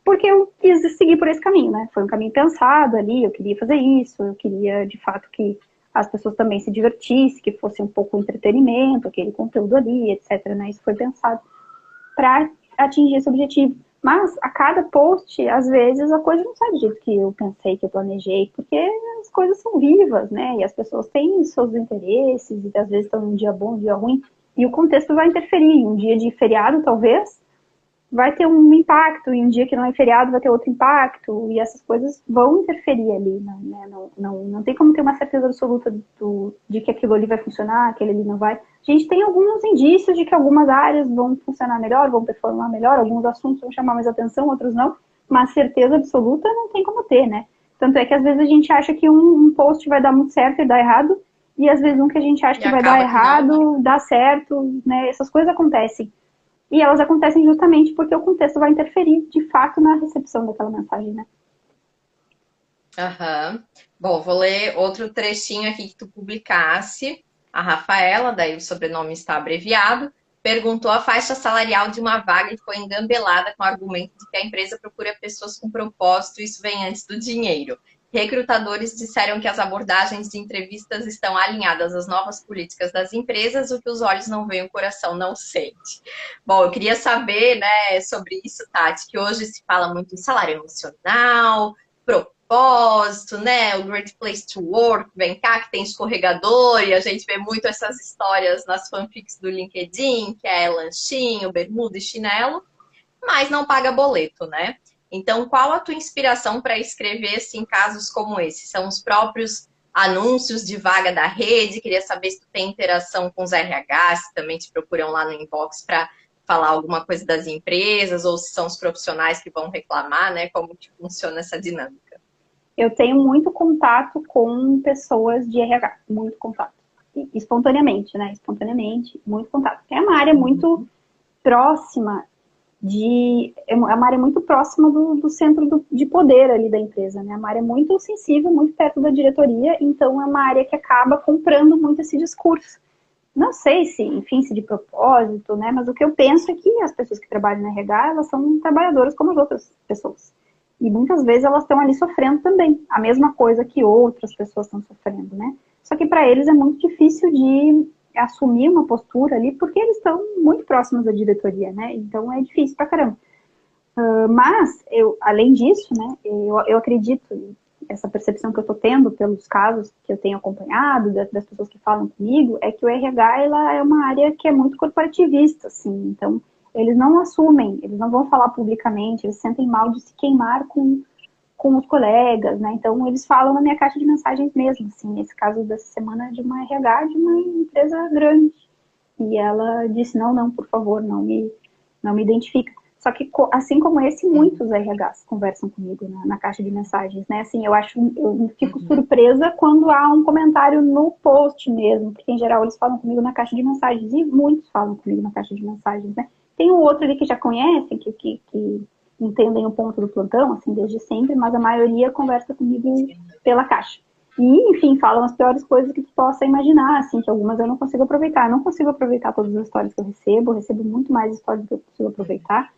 porque eu quis seguir por esse caminho, né? Foi um caminho pensado ali, eu queria fazer isso, eu queria, de fato, que as pessoas também se divertissem, que fosse um pouco entretenimento, aquele conteúdo ali, etc, né? Isso foi pensado para atingir esse objetivo. Mas a cada post, às vezes, a coisa não sai do jeito que eu pensei, que eu planejei, porque as coisas são vivas, né? E as pessoas têm seus interesses, e às vezes estão num dia bom, um dia ruim, e o contexto vai interferir. Um dia de feriado, talvez, vai ter um impacto, e um dia que não é feriado vai ter outro impacto, e essas coisas vão interferir ali, né? Não tem como ter uma certeza absoluta de que aquilo ali vai funcionar, aquele ali não vai. A gente tem alguns indícios de que algumas áreas vão funcionar melhor, vão performar melhor, alguns assuntos vão chamar mais atenção, outros não, mas certeza absoluta não tem como ter, né? Tanto é que às vezes a gente acha que um post vai dar muito certo e dá errado, e às vezes um que a gente acha E que vai dar acaba que não, né? errado, dá certo, né? Essas coisas acontecem. E elas acontecem justamente porque o contexto vai interferir, de fato, na recepção daquela mensagem, né? Aham. Bom, vou ler outro trechinho aqui que tu publicasse. A Rafaela, daí o sobrenome está abreviado, perguntou a faixa salarial de uma vaga e foi engambelada com o argumento de que a empresa procura pessoas com propósito, isso vem antes do dinheiro. Recrutadores disseram que as abordagens de entrevistas estão alinhadas às novas políticas das empresas, o que os olhos não veem, o coração não sente. Bom, eu queria saber, né, sobre isso, Tati, que hoje se fala muito em salário emocional, propósito, né? O Great Place to Work, vem cá, que tem escorregador, e a gente vê muito essas histórias nas fanfics do LinkedIn, que é lanchinho, bermuda e chinelo, mas não paga boleto, né? Então, qual a tua inspiração para escrever assim, casos como esse? São os próprios anúncios de vaga da rede? Queria saber se tu tem interação com os RH, se também te procuram lá no inbox para falar alguma coisa das empresas, ou se são os profissionais que vão reclamar, né? Como que funciona essa dinâmica? Eu tenho muito contato com pessoas de RH, muito contato. Espontaneamente, né? Espontaneamente, muito contato. É uma área muito próxima é uma área muito próxima do centro de poder ali da empresa, né? É uma área muito sensível, muito perto da diretoria, então é uma área que acaba comprando muito esse discurso. Não sei se, enfim, se de propósito, né? Mas o que eu penso é que as pessoas que trabalham na RH, elas são trabalhadoras como as outras pessoas. E muitas vezes elas estão ali sofrendo também, a mesma coisa que outras pessoas estão sofrendo, né? Só que para eles é muito difícil de assumir uma postura ali, porque eles estão muito próximos da diretoria, né? Então é difícil pra caramba. Mas, além disso, né, eu acredito, essa percepção que eu estou tendo pelos casos que eu tenho acompanhado, das pessoas que falam comigo, é que o RH ela é uma área que é muito corporativista, assim, então eles não assumem, eles não vão falar publicamente, eles sentem mal de se queimar com os colegas, né, então eles falam na minha caixa de mensagens mesmo, assim, nesse caso dessa semana de uma RH de uma empresa grande, e ela disse, não, por favor, não me identifica. Só que, assim como esse, muitos RHs conversam comigo na caixa de mensagens, né? Assim, eu fico surpresa quando há um comentário no post mesmo, porque em geral eles falam comigo na caixa de mensagens, e muitos falam comigo na caixa de mensagens, né? Tem um outro ali que já conhecem, que entendem o ponto do plantão, assim, desde sempre, mas a maioria conversa comigo pela caixa. E, enfim, falam as piores coisas que tu possa imaginar, assim, que algumas eu não consigo aproveitar. Eu não consigo aproveitar todas as histórias que eu recebo muito mais histórias do que eu consigo aproveitar.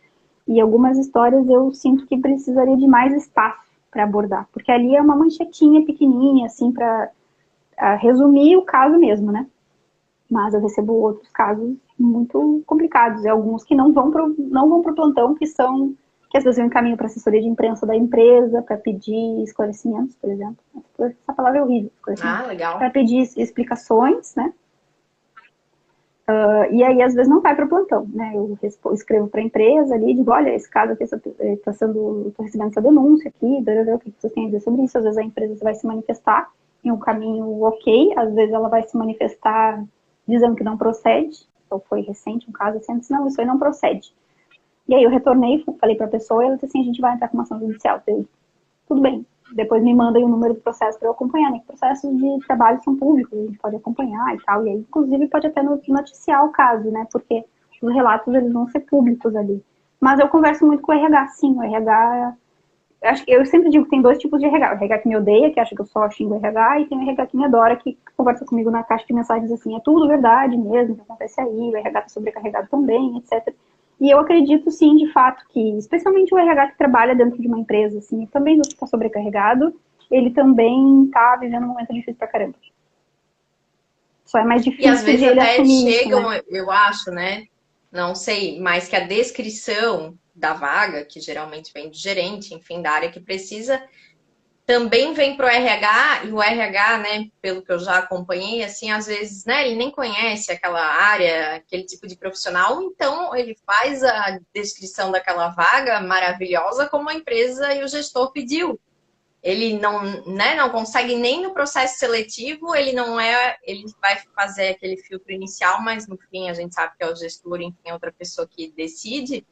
E algumas histórias eu sinto que precisaria de mais espaço para abordar, porque ali é uma manchetinha pequenininha, assim, para resumir o caso mesmo, né? Mas eu recebo outros casos muito complicados, e alguns que não vão pro plantão, que às vezes eu encaminho para a assessoria de imprensa da empresa para pedir esclarecimentos, por exemplo. Essa palavra é horrível, Ah, legal. para pedir explicações, né? E aí, às vezes, não vai para o plantão, né? Eu escrevo para a empresa ali, digo, olha, esse caso aqui estou recebendo essa denúncia aqui, o que vocês têm a dizer sobre isso? Às vezes a empresa vai se manifestar em um caminho ok, às vezes ela vai se manifestar dizendo que não procede. Então, foi recente um caso assim, disse, não, isso aí não procede. E aí eu retornei, falei para a pessoa, e ela disse assim, a gente vai entrar com uma ação judicial. Eu, tudo bem. Depois me mandem o número do processo para eu acompanhar, né? Processos de trabalho são públicos, a gente pode acompanhar e tal. E aí, inclusive, pode até noticiar o caso, né? Porque os relatos, eles vão ser públicos ali. Mas eu converso muito com o RH, sim. O RH... eu sempre digo que tem dois tipos de RH. O RH que me odeia, que acha que eu só xingo o RH, e tem o RH que me adora, que conversa comigo na caixa de mensagens assim, é tudo verdade mesmo, que acontece aí, o RH tá sobrecarregado também, etc. E eu acredito, sim, de fato, que, especialmente o RH que trabalha dentro de uma empresa, assim, também está sobrecarregado, ele também está vivendo um momento difícil pra caramba. Só é mais E às difícil de vezes ele até assumir isso, chegam, né? eu acho, né? Não sei, mas que a descrição da vaga, que geralmente vem do gerente, enfim, da área que precisa, também vem pro RH, e o RH, né, pelo que eu já acompanhei, assim, às vezes, né, ele nem conhece aquela área, aquele tipo de profissional, então ele faz a descrição daquela vaga maravilhosa como a empresa e o gestor pediu. Ele não, né, não consegue nem no processo seletivo, ele vai fazer aquele filtro inicial, mas no fim a gente sabe que é o gestor, enfim, é outra pessoa que decide.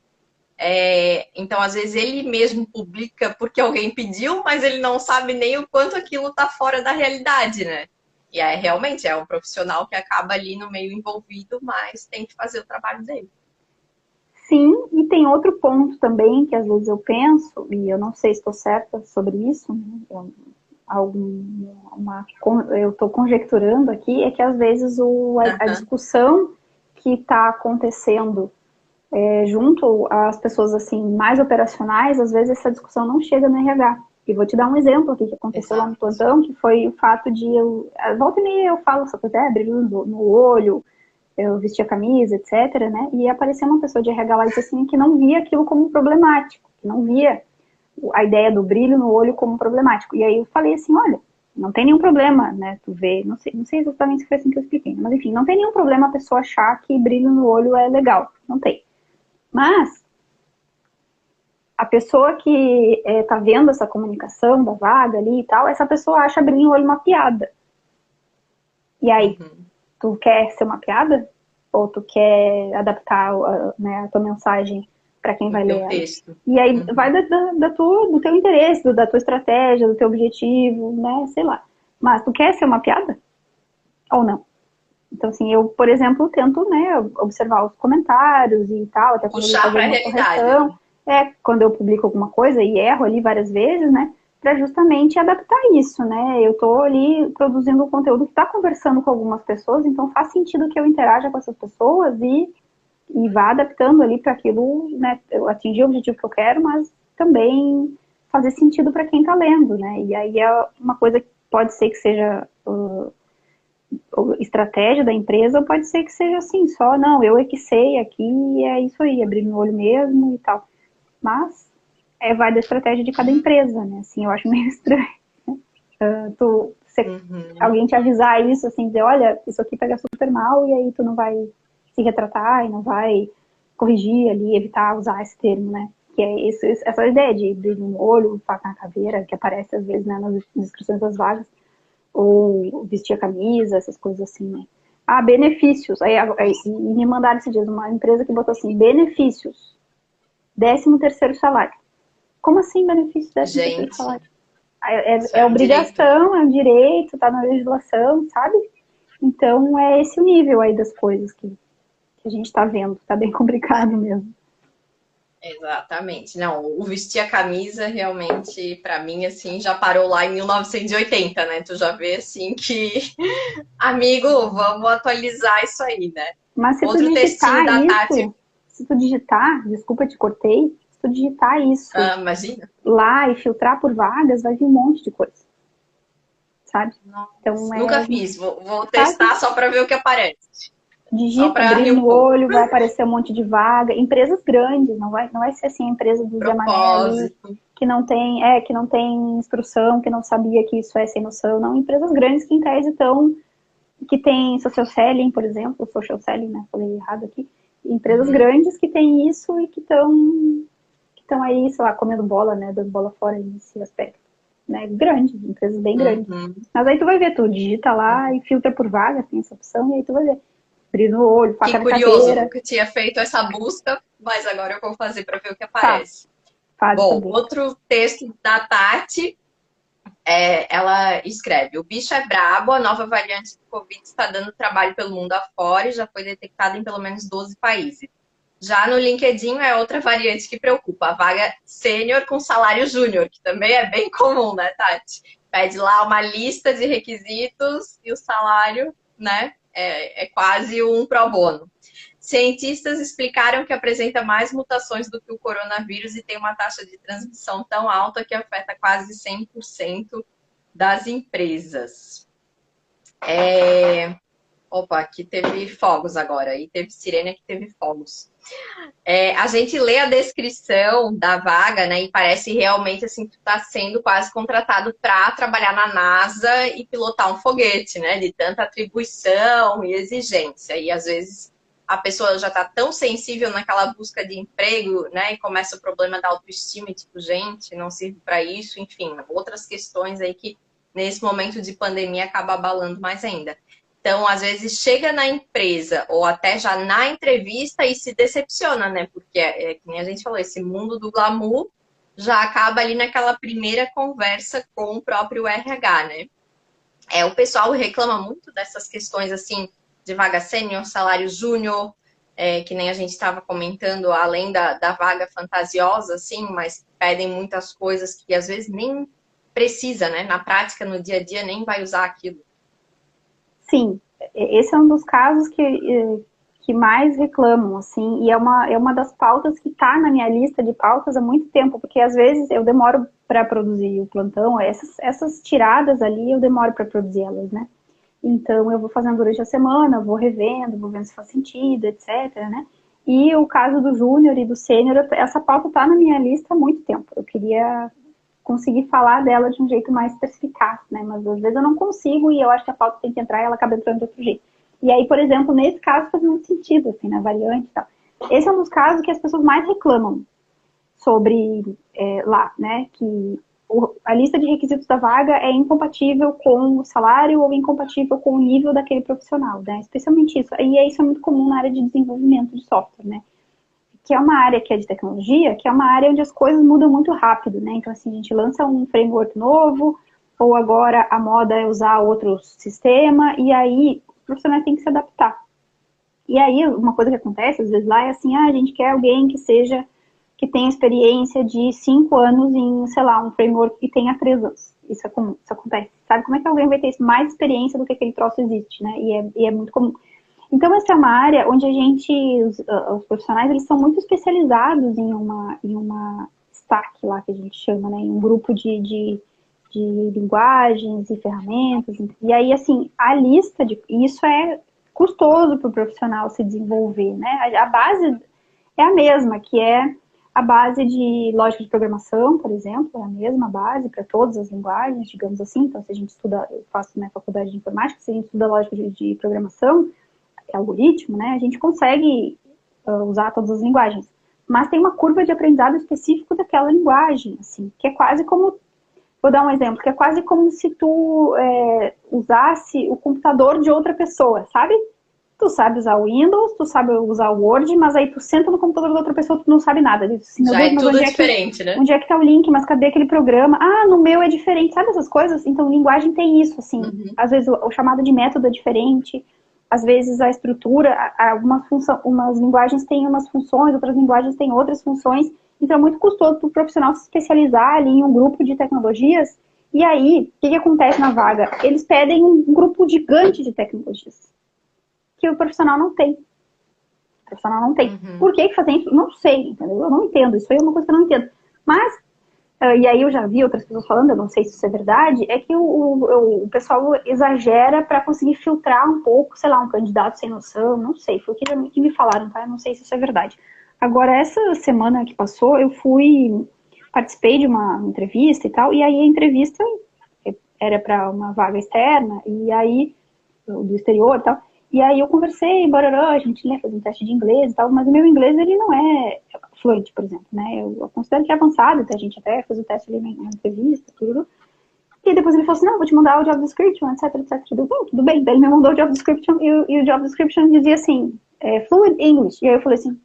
Então, às vezes, ele mesmo publica porque alguém pediu, mas ele não sabe nem o quanto aquilo está fora da realidade, né? E aí, realmente, é um profissional que acaba ali no meio envolvido, mas tem que fazer o trabalho dele. Sim, e tem outro ponto também que às vezes eu penso, e eu não sei se estou certa sobre isso, né? Eu estou conjecturando aqui, é que às vezes a discussão que está acontecendo junto às pessoas assim mais operacionais, às vezes essa discussão não chega no RH. E vou te dar um exemplo aqui que aconteceu lá no plantão, que foi o fato de volta e meia eu falo essa coisa, brilho no olho, eu vestia camisa, etc, né? E apareceu uma pessoa de RH lá e disse assim que não via aquilo como problemático, que não via a ideia do brilho no olho como problemático. E aí eu falei assim, olha, não tem nenhum problema, né? Tu vê, não sei exatamente se foi assim que eu expliquei, mas enfim, não tem nenhum problema a pessoa achar que brilho no olho é legal, não tem. Mas a pessoa que tá vendo essa comunicação da vaga ali e tal, essa pessoa acha brilho no olho uma piada. E aí, tu quer ser uma piada? Ou tu quer adaptar né, a tua mensagem para quem vai ler ela? Texto. E aí vai do teu interesse, da tua estratégia, do teu objetivo, né? Sei lá. Mas tu quer ser uma piada? Ou não? Então, assim, eu, por exemplo, tento, né, observar os comentários e tal, até quando eu vou Puxar fazer para a uma realidade. correção. Quando eu publico alguma coisa e erro ali várias vezes, né? Para justamente adaptar isso, né? Eu estou ali produzindo um conteúdo que está conversando com algumas pessoas, então faz sentido que eu interaja com essas pessoas e vá adaptando ali para aquilo, né? Eu atingir o objetivo que eu quero, mas também fazer sentido para quem está lendo, né? E aí é uma coisa que pode ser que seja estratégia da empresa, ou pode ser que seja assim, só, não, eu é que sei aqui, e é isso aí, abrir no olho mesmo e tal. Mas vai da estratégia de cada empresa, né? Assim, eu acho meio estranho. Alguém te avisar isso, assim, dizer, olha, isso aqui pega super mal, e aí tu não vai se retratar e não vai corrigir ali, evitar usar esse termo, né? Que é essa ideia de abrir no olho, faca na caveira, que aparece às vezes, né, nas descrições das vagas, ou vestir a camisa, essas coisas assim, né? Ah, benefícios. E me mandaram esses dias uma empresa que botou assim, benefícios, 13º salário. Como assim benefício 13º Gente, salário? isso É é um direito. obrigação, é um direito, tá na legislação, sabe? Então é esse o nível aí das coisas que a gente tá vendo. Tá bem complicado mesmo. Exatamente. Não, o vestir a camisa realmente, para mim, assim, já parou lá em 1980, né? Tu já vê, assim, que, amigo, vamos atualizar isso aí, né? Mas se tu Outro textinho digitar da Tati, isso, se tu digitar, desculpa, te cortei, se tu digitar isso imagina. lá e filtrar por vagas, vai vir um monte de coisa, sabe? Então Nossa, nunca fiz. Vou faz testar só para ver o que aparece. Só digita, para rir brilho um no pouco. olho, vai aparecer um monte de vaga. Empresas grandes, não vai ser assim a empresa do Zé Mané ali, Propósito. que não tem instrução, que não sabia que isso é sem noção. Não, empresas grandes que em tese estão, que tem social selling, por exemplo, social selling, né? Falei errado aqui. Empresas Uhum, grandes que têm isso e que estão aí, sei lá, comendo bola, né? Dando bola fora nesse aspecto. Né? Grande, empresas bem grandes. uhum. Mas aí tu vai ver, tu digita lá e filtra por vaga, tem essa opção, e aí tu vai ver. Brilho no olho, faca Que na curioso, caveira, nunca tinha feito essa busca, mas agora eu vou fazer para ver o que faz, aparece. faz essa Bom, busca. outro texto da Tati, ela escreve: o bicho é brabo, a nova variante do Covid está dando trabalho pelo mundo afora e já foi detectada em pelo menos 12 países. Já no LinkedIn é outra variante que preocupa, a vaga sênior com salário júnior, que também é bem comum, né, Tati? Pede lá uma lista de requisitos e o salário, né, é quase um pro bono. Cientistas explicaram que apresenta mais mutações do que o coronavírus e tem uma taxa de transmissão tão alta que afeta quase 100% das empresas. Opa, aqui teve fogos agora, e teve sirene, aqui teve fogos. A gente lê a descrição da vaga, né, e parece realmente assim que tu tá sendo quase contratado para trabalhar na NASA e pilotar um foguete, né, de tanta atribuição e exigência. E às vezes a pessoa já tá tão sensível naquela busca de emprego, né, e começa o problema da autoestima, e, tipo, gente, não sirvo para isso, enfim, outras questões aí que nesse momento de pandemia acaba abalando mais ainda. Então, às vezes, chega na empresa ou até já na entrevista e se decepciona, né? Porque, que nem a gente falou, esse mundo do glamour já acaba ali naquela primeira conversa com o próprio RH, né? O pessoal reclama muito dessas questões, assim, de vaga sênior, salário júnior, que nem a gente estava comentando, além da vaga fantasiosa, assim, mas pedem muitas coisas que às vezes nem precisa, né? Na prática, no dia a dia, nem vai usar aquilo. Sim, esse é um dos casos que mais reclamam, assim, e é uma das pautas que está na minha lista de pautas há muito tempo, porque às vezes eu demoro para produzir o plantão, essas tiradas ali eu demoro para produzir elas, né? Então eu vou fazendo durante a semana, vou revendo, vou vendo se faz sentido, etc, né? E o caso do júnior e do sênior, essa pauta está na minha lista há muito tempo. Eu queria conseguir falar dela de um jeito mais especificado, né? Mas às vezes eu não consigo e eu acho que a pauta tem que entrar e ela acaba entrando de outro jeito. E aí, por exemplo, nesse caso faz muito sentido, assim, na variante e tal. Esse é um dos casos que as pessoas mais reclamam sobre lá, né? Que a lista de requisitos da vaga é incompatível com o salário ou incompatível com o nível daquele profissional, né? Especialmente isso. E isso é muito comum na área de desenvolvimento de software, né? Que é uma área que é de tecnologia, que é uma área onde as coisas mudam muito rápido, né? Então, assim, a gente lança um framework novo, ou agora a moda é usar outro sistema, e aí os profissionais têm que se adaptar. E aí, uma coisa que acontece, às vezes lá, é assim, a gente quer alguém que tenha experiência de 5 anos em, sei lá, um framework que tenha 3 anos. Isso é comum, isso acontece. Sabe como é que alguém vai ter mais experiência do que aquele troço existe, né? E é muito comum. Então, essa é uma área onde os profissionais, eles são muito especializados em uma stack lá, que a gente chama, né? Em um grupo de linguagens e ferramentas. E aí, assim, a lista de... Isso é custoso para o profissional se desenvolver, né? A base é a mesma, que é a base de lógica de programação, por exemplo, é a mesma base para todas as linguagens, digamos assim. Então, se a gente estuda, eu faço na faculdade de informática, se a gente estuda lógica de programação, algoritmo, né, a gente consegue usar todas as linguagens. Mas tem uma curva de aprendizado específico daquela linguagem, assim, que é quase como, vou dar um exemplo, que é quase como se tu usasse o computador de outra pessoa, sabe? Tu sabe usar o Windows, tu sabe usar o Word, mas aí tu senta no computador da outra pessoa, tu não sabe nada disso. Assim, meu Já Deus, é mas tudo diferente, né? onde é que tá o link? Mas cadê aquele programa? Ah, no meu é diferente, sabe essas coisas? Então, linguagem tem isso, assim. Uhum. Às vezes o chamado de método é diferente, às vezes a estrutura, umas linguagens têm umas funções, outras linguagens têm outras funções. Então, é muito custoso para o profissional se especializar ali em um grupo de tecnologias. E aí, o que acontece na vaga? Eles pedem um grupo gigante de tecnologias que o profissional não tem. O profissional não tem. Uhum. Por que fazem isso? Não sei, entendeu? Eu não entendo. Isso aí é uma coisa que eu não entendo. Mas, e aí eu já vi outras pessoas falando, eu não sei se isso é verdade, é que o pessoal exagera para conseguir filtrar um pouco, sei lá, um candidato sem noção, não sei. Foi o que me falaram, tá? Eu não sei se isso é verdade. Agora, essa semana que passou, participei de uma entrevista e tal, e aí a entrevista era para uma vaga externa, e aí do exterior e tal. E aí eu conversei, barará, a gente fez um teste de inglês e tal, mas o meu inglês ele não é fluente, por exemplo, né? Eu considero que é avançado, então a gente até fez o teste ali na entrevista, tudo. E depois ele falou assim, não, vou te mandar o job description, etc, etc. Tudo bem. Daí ele me mandou o job description e o job description dizia assim, fluent English. E aí eu falei assim,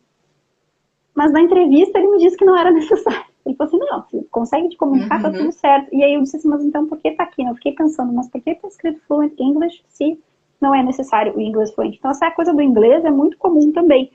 mas na entrevista ele me disse que não era necessário. Ele falou assim, não, você consegue te comunicar, tá tudo Uhum. certo. E aí eu disse assim, mas então por que tá aqui? Eu fiquei pensando, mas por que tá escrito fluent English se não é necessário o inglês fluente? Então essa coisa do inglês é muito comum também,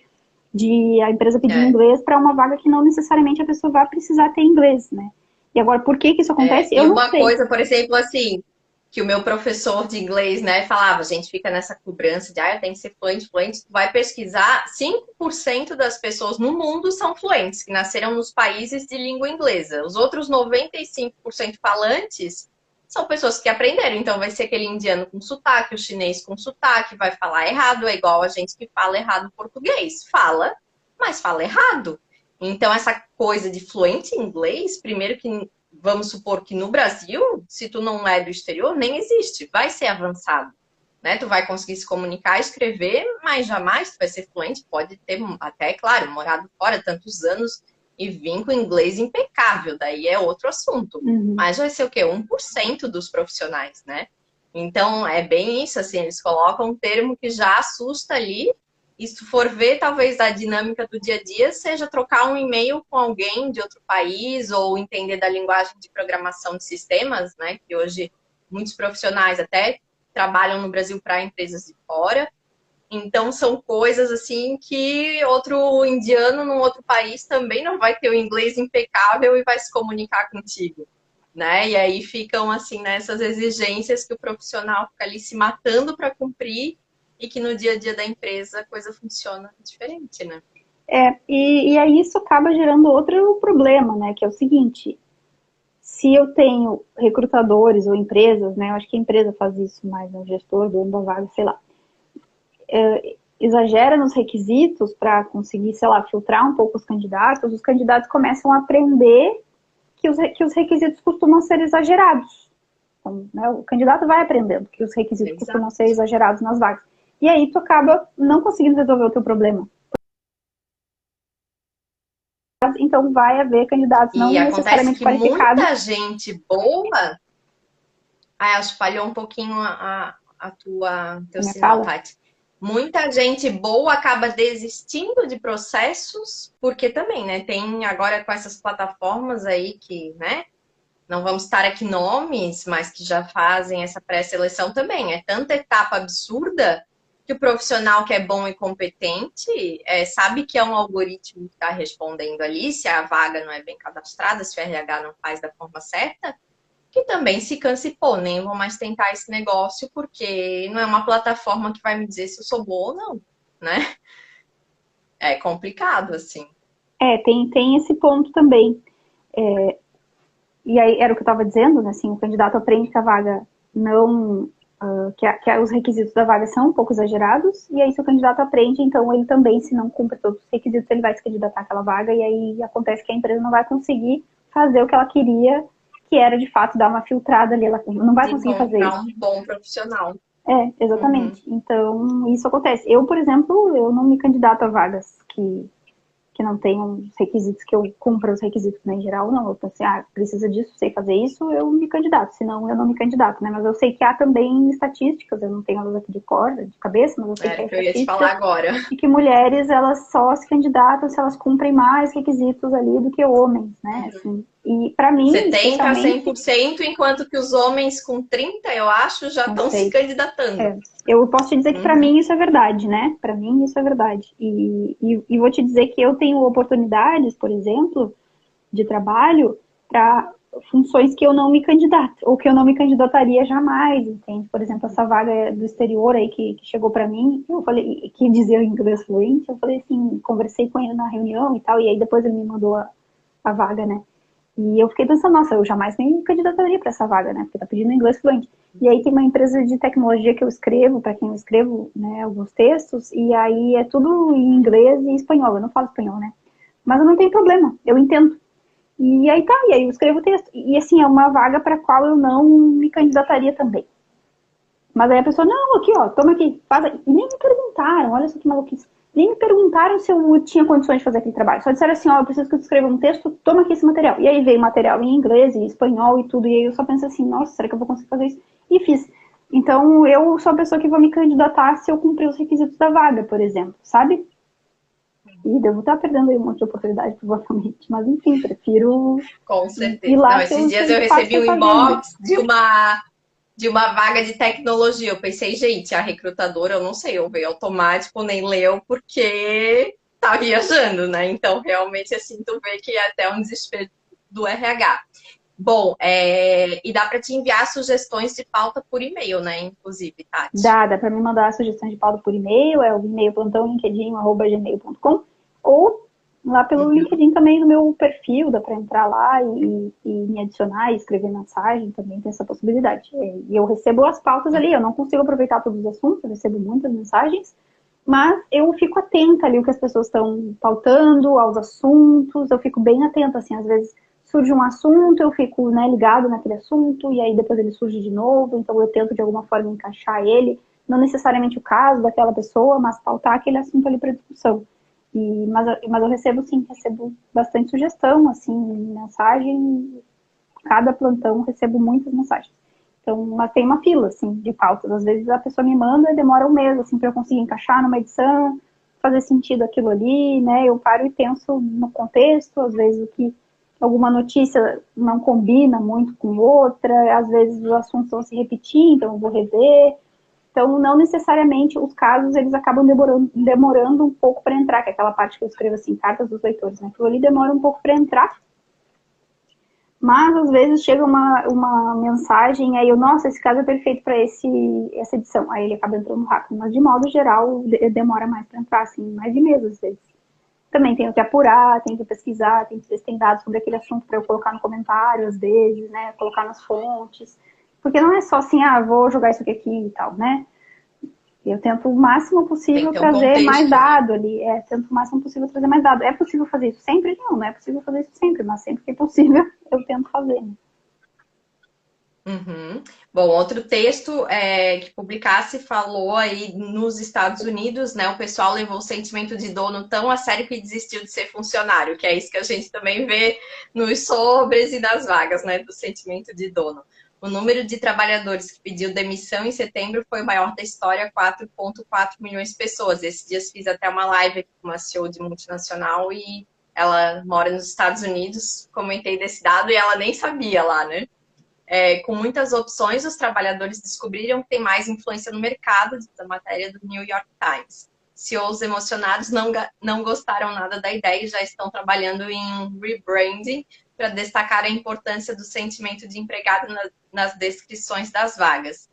de a empresa pedir É. inglês para uma vaga que não necessariamente a pessoa vai precisar ter inglês, né? E agora, por que isso acontece? E Eu não uma sei. coisa, por exemplo, assim, que o meu professor de inglês, né, falava, a gente fica nessa cobrança de, eu tenho que ser fluente, fluente. Tu vai pesquisar, 5% das pessoas no mundo são fluentes, que nasceram nos países de língua inglesa. Os outros 95% falantes são pessoas que aprenderam. Então, vai ser aquele indiano com sotaque, o chinês com sotaque, vai falar errado, é igual a gente que fala errado português. Fala, mas fala errado. Então, essa coisa de fluente em inglês, primeiro que vamos supor que no Brasil, se tu não é do exterior, nem existe, vai ser avançado, né? Tu vai conseguir se comunicar, escrever, mas jamais tu vai ser fluente, pode ter até, claro, morado fora tantos anos e vir com inglês impecável, daí é outro assunto. Uhum. Mas vai ser o quê? 1% dos profissionais, né? Então, é bem isso, assim, eles colocam um termo que já assusta ali, e se for ver, talvez a dinâmica do dia a dia seja trocar um e-mail com alguém de outro país ou entender da linguagem de programação de sistemas, né? Que hoje muitos profissionais até trabalham no Brasil para empresas de fora. Então são coisas assim que outro indiano num outro país também não vai ter o inglês impecável e vai se comunicar contigo, né? E aí ficam assim nessas exigências que o profissional fica ali se matando para cumprir e que no dia a dia da empresa a coisa funciona diferente, né? E aí isso acaba gerando outro problema, né? Que é o seguinte, se eu tenho recrutadores ou empresas, né? Eu acho que a empresa faz isso mais, o gestor, dono da vaga, sei lá, exagera nos requisitos para conseguir, sei lá, filtrar um pouco os candidatos começam a aprender que os requisitos costumam ser exagerados. Então, né, o candidato vai aprendendo que os requisitos costumam Exato. ser exagerados nas vagas. E aí tu acaba não conseguindo resolver o teu problema. Então vai haver candidatos E não acontece necessariamente que qualificados. muita gente boa. Ah, acho que falhou um pouquinho teu Minha sinal, fala. Tati. Muita gente boa acaba desistindo de processos, porque também, né? Tem agora com essas plataformas aí que, né? Não vamos estar aqui nomes, mas que já fazem essa pré-seleção também. É tanta etapa absurda que o profissional que é bom e competente sabe que é um algoritmo que está respondendo ali, se a vaga não é bem cadastrada, se o RH não faz da forma certa, que também se canse, pô, nem vou mais tentar esse negócio, porque não é uma plataforma que vai me dizer se eu sou boa ou não, né? É complicado, assim. Tem esse ponto também. e aí era o que eu estava dizendo, né, assim, o candidato aprende que a vaga não, que os requisitos da vaga são um pouco exagerados, e aí se o candidato aprende, então ele também, se não cumpre todos os requisitos, ele vai se candidatar àquela vaga, e aí acontece que a empresa não vai conseguir fazer o que ela queria, que era de fato dar uma filtrada ali, ela não vai De conseguir fazer encontrar isso. um bom profissional. Exatamente. Uhum. Então, isso acontece. Eu, por exemplo, eu não me candidato a vagas que não tenham os requisitos, que eu cumpra os requisitos, né, em geral, não. Eu pensei, precisa disso, sei fazer isso, eu me candidato, senão eu não me candidato, né? Mas eu sei que há também estatísticas, eu não tenho elas aqui de cor, de cabeça, mas eu sei que Era há o que eu ia te falar estatística agora. de que mulheres, elas só se candidatam se elas cumprem mais requisitos ali do que homens, né? Assim, e para mim, 70 a especialmente, 100%, enquanto que os homens com 30, eu acho, já não estão se sei. candidatando. Eu posso te dizer que para Uhum. mim isso é verdade, né? Para mim isso é verdade. E vou te dizer que eu tenho oportunidades, por exemplo, de trabalho para funções que eu não me candidato, ou que eu não me candidataria jamais, entende? Por exemplo, essa vaga do exterior aí que chegou para mim, eu falei, que dizia inglês fluente, eu falei assim, conversei com ele na reunião e tal, e aí depois ele me mandou a vaga, né? E eu fiquei pensando, nossa, eu jamais me candidataria para essa vaga, né? Porque tá pedindo inglês fluente. E aí tem uma empresa de tecnologia que eu escrevo, para quem eu escrevo, né, alguns textos, e aí é tudo em inglês e espanhol. Eu não falo espanhol, né? Mas eu não tenho problema, eu entendo. E aí tá, e aí eu escrevo o texto. E assim, é uma vaga para a qual eu não me candidataria também. Mas aí a pessoa, não, aqui, ó, toma aqui, faz aí. E nem me perguntaram, olha só que maluquice. Nem me perguntaram se eu tinha condições de fazer aquele trabalho. Só disseram assim, ó, eu preciso que tu escreva um texto, toma aqui esse material. E aí veio material em inglês e espanhol e tudo. E aí eu só pensei assim, nossa, será que eu vou conseguir fazer isso? E fiz. Então, eu sou a pessoa que vou me candidatar se eu cumprir os requisitos da vaga, por exemplo, sabe? E devo estar perdendo aí um monte de oportunidade, provavelmente. Mas, enfim, prefiro Com ir certeza. Não, lá esses se dias eu eu de fato recebi sei um fazer, né? inbox de uma vaga de tecnologia. Eu pensei, gente, a recrutadora, eu não sei, eu veio automático, nem leu, porque tá viajando, né? Então, realmente, assim, tu vê que é até um desespero do RH. Bom, e dá para te enviar sugestões de pauta por e-mail, né? Inclusive, Tati. Dá para me mandar a sugestão de pauta por e-mail, é o e-mail plantãolinkedin@gmail.com, ou lá pelo Uhum. LinkedIn também no meu perfil, dá para entrar lá e me adicionar e escrever mensagem, também tem essa possibilidade. E eu recebo as pautas ali, eu não consigo aproveitar todos os assuntos, eu recebo muitas mensagens, mas eu fico atenta ali o que as pessoas estão pautando, aos assuntos, eu fico bem atenta, assim, às vezes surge um assunto, eu fico, né, ligado naquele assunto, e aí depois ele surge de novo, então eu tento de alguma forma encaixar ele, não necessariamente o caso daquela pessoa, mas pautar aquele assunto ali para discussão. Mas eu recebo sim, recebo bastante sugestão, assim, mensagem, cada plantão eu recebo muitas mensagens. Então, mas tem uma fila, assim, de pautas. Às vezes a pessoa me manda e demora um mês, assim, para eu conseguir encaixar numa edição, fazer sentido aquilo ali, né? Eu paro e penso no contexto, às vezes o que alguma notícia não combina muito com outra, às vezes os assuntos vão se repetir, então eu vou rever. Então, não necessariamente os casos, eles acabam demorando um pouco para entrar, que é aquela parte que eu escrevo assim, cartas dos leitores, né? Aquilo ali demora um pouco para entrar, mas às vezes chega uma mensagem, aí eu, nossa, esse caso é perfeito para essa edição. Aí ele acaba entrando rápido. Mas de modo geral, demora mais para entrar, assim, mais de mês às vezes. Também tenho que apurar, tenho que pesquisar, tenho que ver se tem dados sobre aquele assunto para eu colocar no comentário, às vezes, né? Colocar nas fontes. Porque não é só assim, vou jogar isso aqui e tal, né? Eu tento o máximo Tem possível que ter um trazer mais contexto, né? dado ali. Tento o máximo possível trazer mais dado. É possível fazer isso sempre? Não, não é possível fazer isso sempre, mas sempre que é possível, eu tento fazer. Né? Uhum. Bom, outro texto que publicasse falou aí nos Estados Unidos, né? O pessoal levou o sentimento de dono tão a sério que desistiu de ser funcionário, que é isso que a gente também vê nos sobres e nas vagas, né? Do sentimento de dono. O número de trabalhadores que pediu demissão em setembro foi o maior da história, 4,4 milhões de pessoas. Esses dias fiz até uma live com uma CEO de multinacional e ela mora nos Estados Unidos. Comentei desse dado e ela nem sabia lá, né? Com muitas opções, os trabalhadores descobriram que tem mais influência no mercado, da matéria do New York Times. CEOs emocionados não gostaram nada da ideia e já estão trabalhando em rebranding para destacar a importância do sentimento de empregado nas descrições das vagas.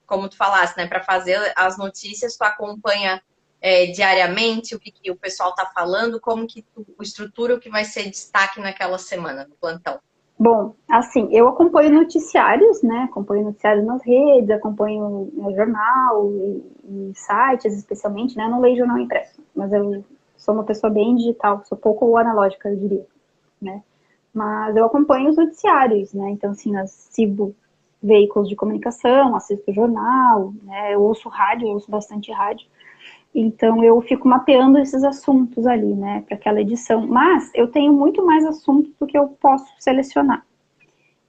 Como tu falaste, né, para fazer as notícias, tu acompanha diariamente o que o pessoal está falando, como que tu estrutura o que vai ser destaque naquela semana no plantão. Bom, assim, eu acompanho noticiários, né? Acompanho noticiários nas redes, acompanho no jornal e sites, especialmente, né? Eu não leio jornal impresso, mas eu sou uma pessoa bem digital, sou pouco analógica, eu diria, né? Mas eu acompanho os noticiários, né? Então, assim, sigo veículos de comunicação, assisto jornal, né? Eu ouço rádio, eu ouço bastante rádio. Então, eu fico mapeando esses assuntos ali, né, para aquela edição. Mas eu tenho muito mais assuntos do que eu posso selecionar.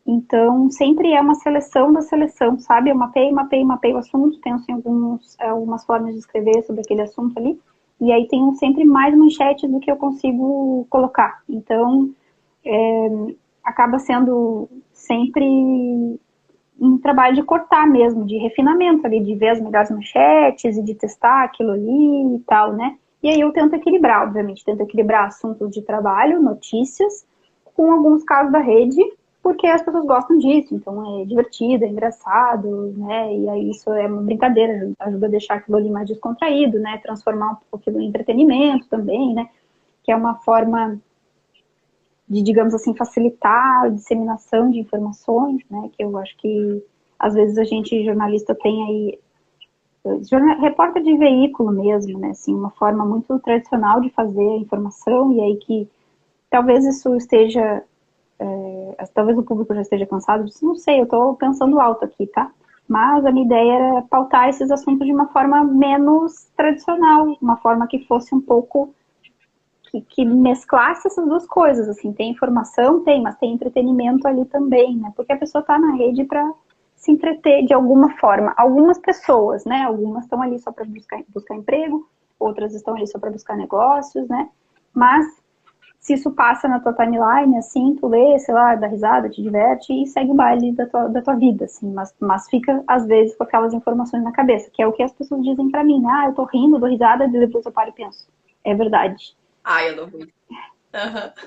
Então, sempre é uma seleção da seleção, sabe? Eu mapeio o assunto, penso em algumas formas de escrever sobre aquele assunto ali, e aí tenho sempre mais manchetes do que eu consigo colocar. Então, acaba sendo sempre um trabalho de cortar mesmo, de refinamento ali, de ver as melhores manchetes e de testar aquilo ali e tal, né? E aí eu tento equilibrar, obviamente, tento equilibrar assuntos de trabalho, notícias, com alguns casos da rede, porque as pessoas gostam disso, então é divertido, é engraçado, né? E aí isso é uma brincadeira, ajuda a deixar aquilo ali mais descontraído, né? Transformar um pouco aquilo em entretenimento também, né? Que é uma forma de, digamos assim, facilitar a disseminação de informações, né, que eu acho que às vezes a gente, jornalista, tem aí, repórter de veículo mesmo, né, assim, uma forma muito tradicional de fazer a informação, e aí que talvez isso esteja, talvez o público já esteja cansado disso, não sei, eu estou pensando alto aqui, tá? Mas a minha ideia era pautar esses assuntos de uma forma menos tradicional, uma forma que fosse um pouco que mesclasse essas duas coisas, assim, tem informação, tem, mas tem entretenimento ali também, né? Porque a pessoa está na rede para se entreter de alguma forma. Algumas pessoas, né? Algumas estão ali só para buscar emprego, outras estão ali só para buscar negócios, né? Mas se isso passa na tua timeline, assim, tu lê, sei lá, dá risada, te diverte e segue o baile da tua vida, assim, mas fica, às vezes, com aquelas informações na cabeça, que é o que as pessoas dizem para mim, ah, eu tô rindo, dou risada, e depois eu paro e penso. É verdade. Ai, eu não vi. Uhum.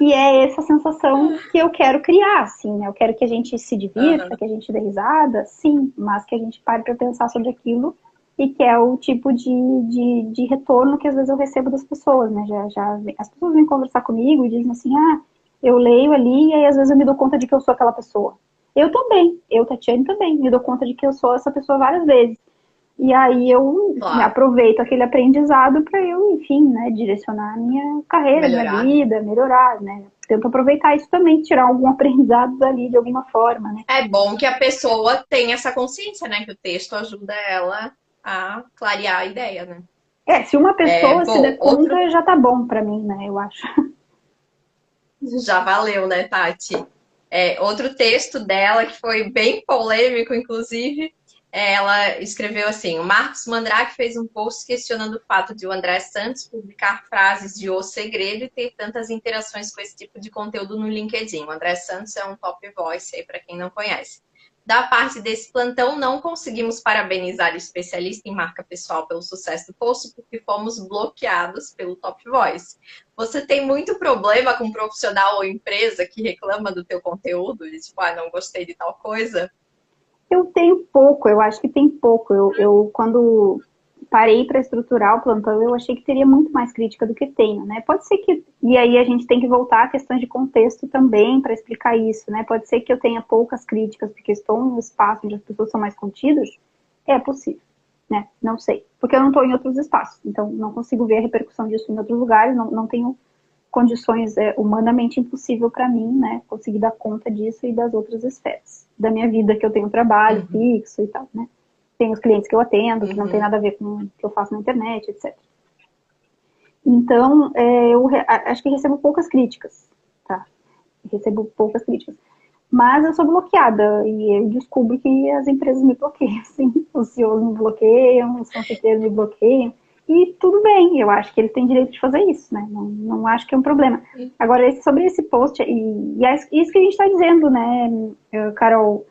E é essa sensação que eu quero criar, assim, né? Eu quero que a gente se divirta, Uhum. que a gente dê risada, sim, mas que a gente pare para pensar sobre aquilo e que é o tipo de retorno que às vezes eu recebo das pessoas, né? As pessoas vêm conversar comigo e dizem assim, ah, eu leio ali e aí às vezes eu me dou conta de que eu sou aquela pessoa. Eu também, eu, Tatiane, também, me dou conta de que eu sou essa pessoa várias vezes. E aí eu Claro, aproveito aquele aprendizado para eu, enfim, né, direcionar a minha carreira, a minha melhorar. vida, melhorar, né? Tento aproveitar isso também, tirar algum aprendizado dali de alguma forma, né? É bom que a pessoa tenha essa consciência, né? Que o texto ajuda ela a clarear a ideia, né? Se uma pessoa se Bom, der outro conta, já tá bom para mim, né? Eu acho. já valeu, né, Tati? Outro texto dela que foi bem polêmico, inclusive, ela escreveu assim: o Marcos Mandrake fez um post questionando o fato de o André Santos publicar frases de O Segredo e ter tantas interações com esse tipo de conteúdo no LinkedIn. O André Santos é um top voice aí para quem não conhece. Da parte desse plantão, não conseguimos parabenizar o especialista em marca pessoal pelo sucesso do post, porque fomos bloqueados pelo Top Voice. Você tem muito problema com um profissional ou empresa que reclama do teu conteúdo, de tipo, ah, não gostei de tal coisa? Eu tenho pouco, eu acho que tem pouco. Eu quando parei para estruturar o plantão, eu achei que teria muito mais crítica do que tenho, né? Pode ser que. E aí a gente tem que voltar a questões de contexto também para explicar isso, né? Pode ser que eu tenha poucas críticas porque estou em um espaço onde as pessoas são mais contidas. É possível, né? Não sei. Porque eu não estou em outros espaços, então não consigo ver a repercussão disso em outros lugares, não tenho condições, humanamente impossível para mim, né, conseguir dar conta disso e das outras esferas da minha vida, que eu tenho trabalho Uhum, fixo e tal, né. Tem os clientes que eu atendo, que não tem uhum. nada a ver com o que eu faço na internet, etc. Então, eu acho que recebo poucas críticas, tá? Recebo poucas críticas. Mas eu sou bloqueada e eu descubro que as empresas me bloqueiam, sim. Os CEOs me bloqueiam, os conselheiros me bloqueiam. E tudo bem, eu acho que eles têm direito de fazer isso, né? Não acho que é um problema. Agora, sobre esse post, e é isso que a gente está dizendo, né, Carol?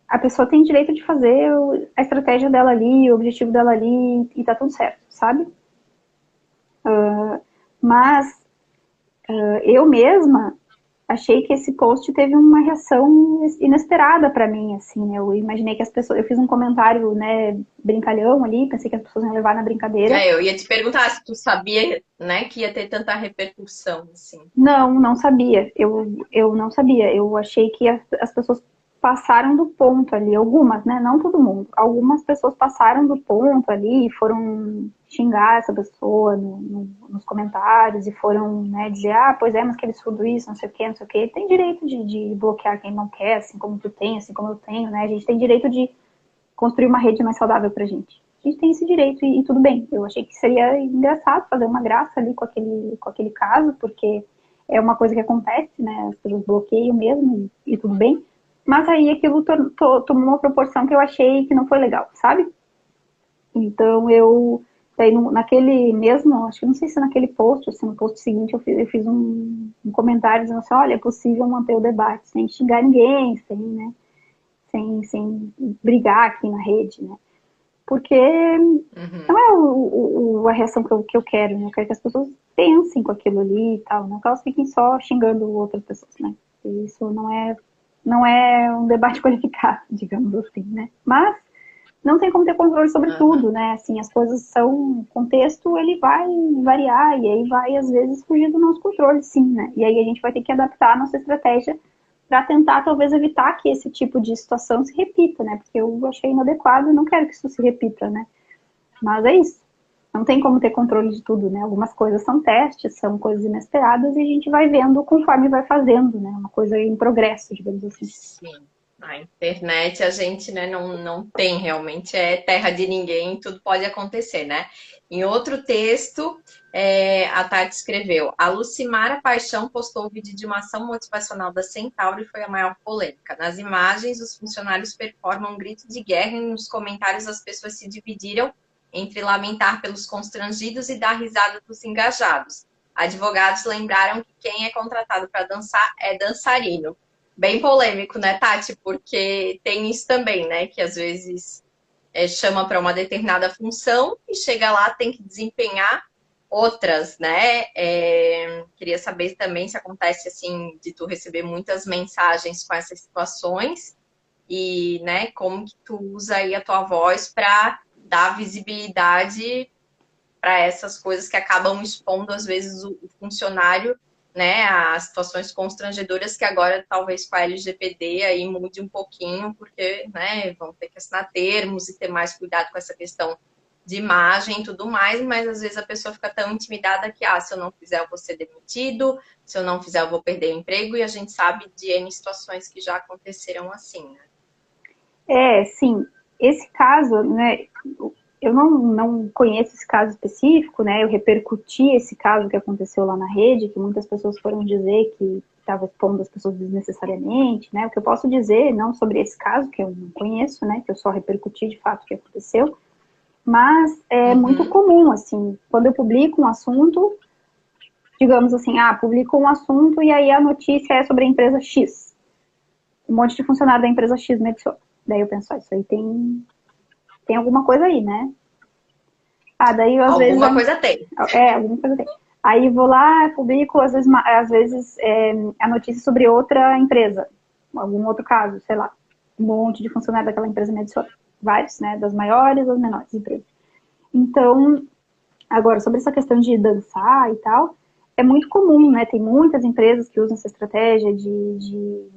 A pessoa tem direito de fazer a estratégia dela ali, o objetivo dela ali, e tá tudo certo, sabe? Mas eu mesma achei que esse post teve uma reação inesperada para mim, assim, né? Eu imaginei que as pessoas, eu fiz um comentário, né, brincalhão ali, pensei que as pessoas iam levar na brincadeira. Eu ia te perguntar se tu sabia, né, que ia ter tanta repercussão, assim. Não sabia. Eu não sabia. Eu achei que as pessoas passaram do ponto ali. Algumas, né? Não todo mundo. Algumas pessoas passaram do ponto ali e foram xingar essa pessoa nos comentários e foram, né, dizer, ah, pois é, mas que absurdo isso, não sei o que, não sei o que. Tem direito de bloquear quem não quer, assim como tu tem, assim como eu tenho, né? A gente tem direito de construir uma rede mais saudável pra gente. A gente tem esse direito e tudo bem. Eu achei que seria engraçado fazer uma graça ali com aquele caso, porque é uma coisa que acontece, né? As pessoas bloqueiam mesmo e tudo bem. Mas aí aquilo tomou uma proporção que eu achei que não foi legal, sabe? Então daí naquele mesmo, acho que não sei se naquele post, ou se no post seguinte eu fiz um comentário dizendo assim, olha, é possível manter o debate sem xingar ninguém, sem, né? Sem brigar aqui na rede, né? Porque não é a reação que eu quero, né? Eu quero que as pessoas pensem com aquilo ali e tal, não que elas fiquem só xingando outras pessoas, né? E isso não é um debate qualificado, digamos assim, né? Mas não tem como ter controle sobre tudo, né? Assim, as coisas são, o contexto ele vai variar e aí vai às vezes fugir do nosso controle, sim, né? E aí a gente vai ter que adaptar a nossa estratégia para tentar talvez evitar que esse tipo de situação se repita, né? Porque eu achei inadequado e não quero que isso se repita, né? Mas é isso. Não tem como ter controle de tudo, né? Algumas coisas são testes, são coisas inesperadas e a gente vai vendo conforme vai fazendo, né? Uma coisa em progresso, digamos assim. Sim. Na internet a gente, né, não tem realmente, é terra de ninguém, tudo pode acontecer, né? Em outro texto, a Tati escreveu: a Lucimara Paixão postou o vídeo de uma ação motivacional da Centauro e foi a maior polêmica. Nas imagens, os funcionários performam um grito de guerra e nos comentários as pessoas se dividiram entre lamentar pelos constrangidos e dar risada dos engajados. Advogados lembraram que quem é contratado para dançar é dançarino. Bem polêmico, né, Tati? Porque tem isso também, né? Que às vezes chama para uma determinada função e chega lá, tem que desempenhar outras, né? Queria saber também se acontece assim, de tu receber muitas mensagens com essas situações e, né, como que tu usa aí a tua voz para dar visibilidade para essas coisas que acabam expondo, às vezes, o funcionário, né, a situações constrangedoras que agora, talvez, com a LGPD aí mude um pouquinho, porque, né, vão ter que assinar termos e ter mais cuidado com essa questão de imagem e tudo mais, mas às vezes a pessoa fica tão intimidada que, se eu não fizer, eu vou ser demitido, se eu não fizer, eu vou perder o emprego, e a gente sabe de N situações que já aconteceram assim, né? Sim. Esse caso, né, eu não conheço esse caso específico, né? Eu repercuti esse caso que aconteceu lá na rede, que muitas pessoas foram dizer que estava expondo as pessoas desnecessariamente, né? O que eu posso dizer, não sobre esse caso, que eu não conheço, né? Que eu só repercuti de fato o que aconteceu, mas é muito comum, assim, quando eu publico um assunto, digamos assim, publico um assunto e aí a notícia é sobre a empresa X. Um monte de funcionário da empresa X me adiciona. Daí eu penso, isso aí tem alguma coisa aí, né? Daí às vezes... Alguma coisa tem. Alguma coisa tem. Aí vou lá, publico, às vezes a notícia sobre outra empresa, algum outro caso, sei lá, um monte de funcionários daquela empresa me adiciona. Vários, né? Das maiores às menores empresas. Então, agora, sobre essa questão de dançar e tal, é muito comum, né? Tem muitas empresas que usam essa estratégia de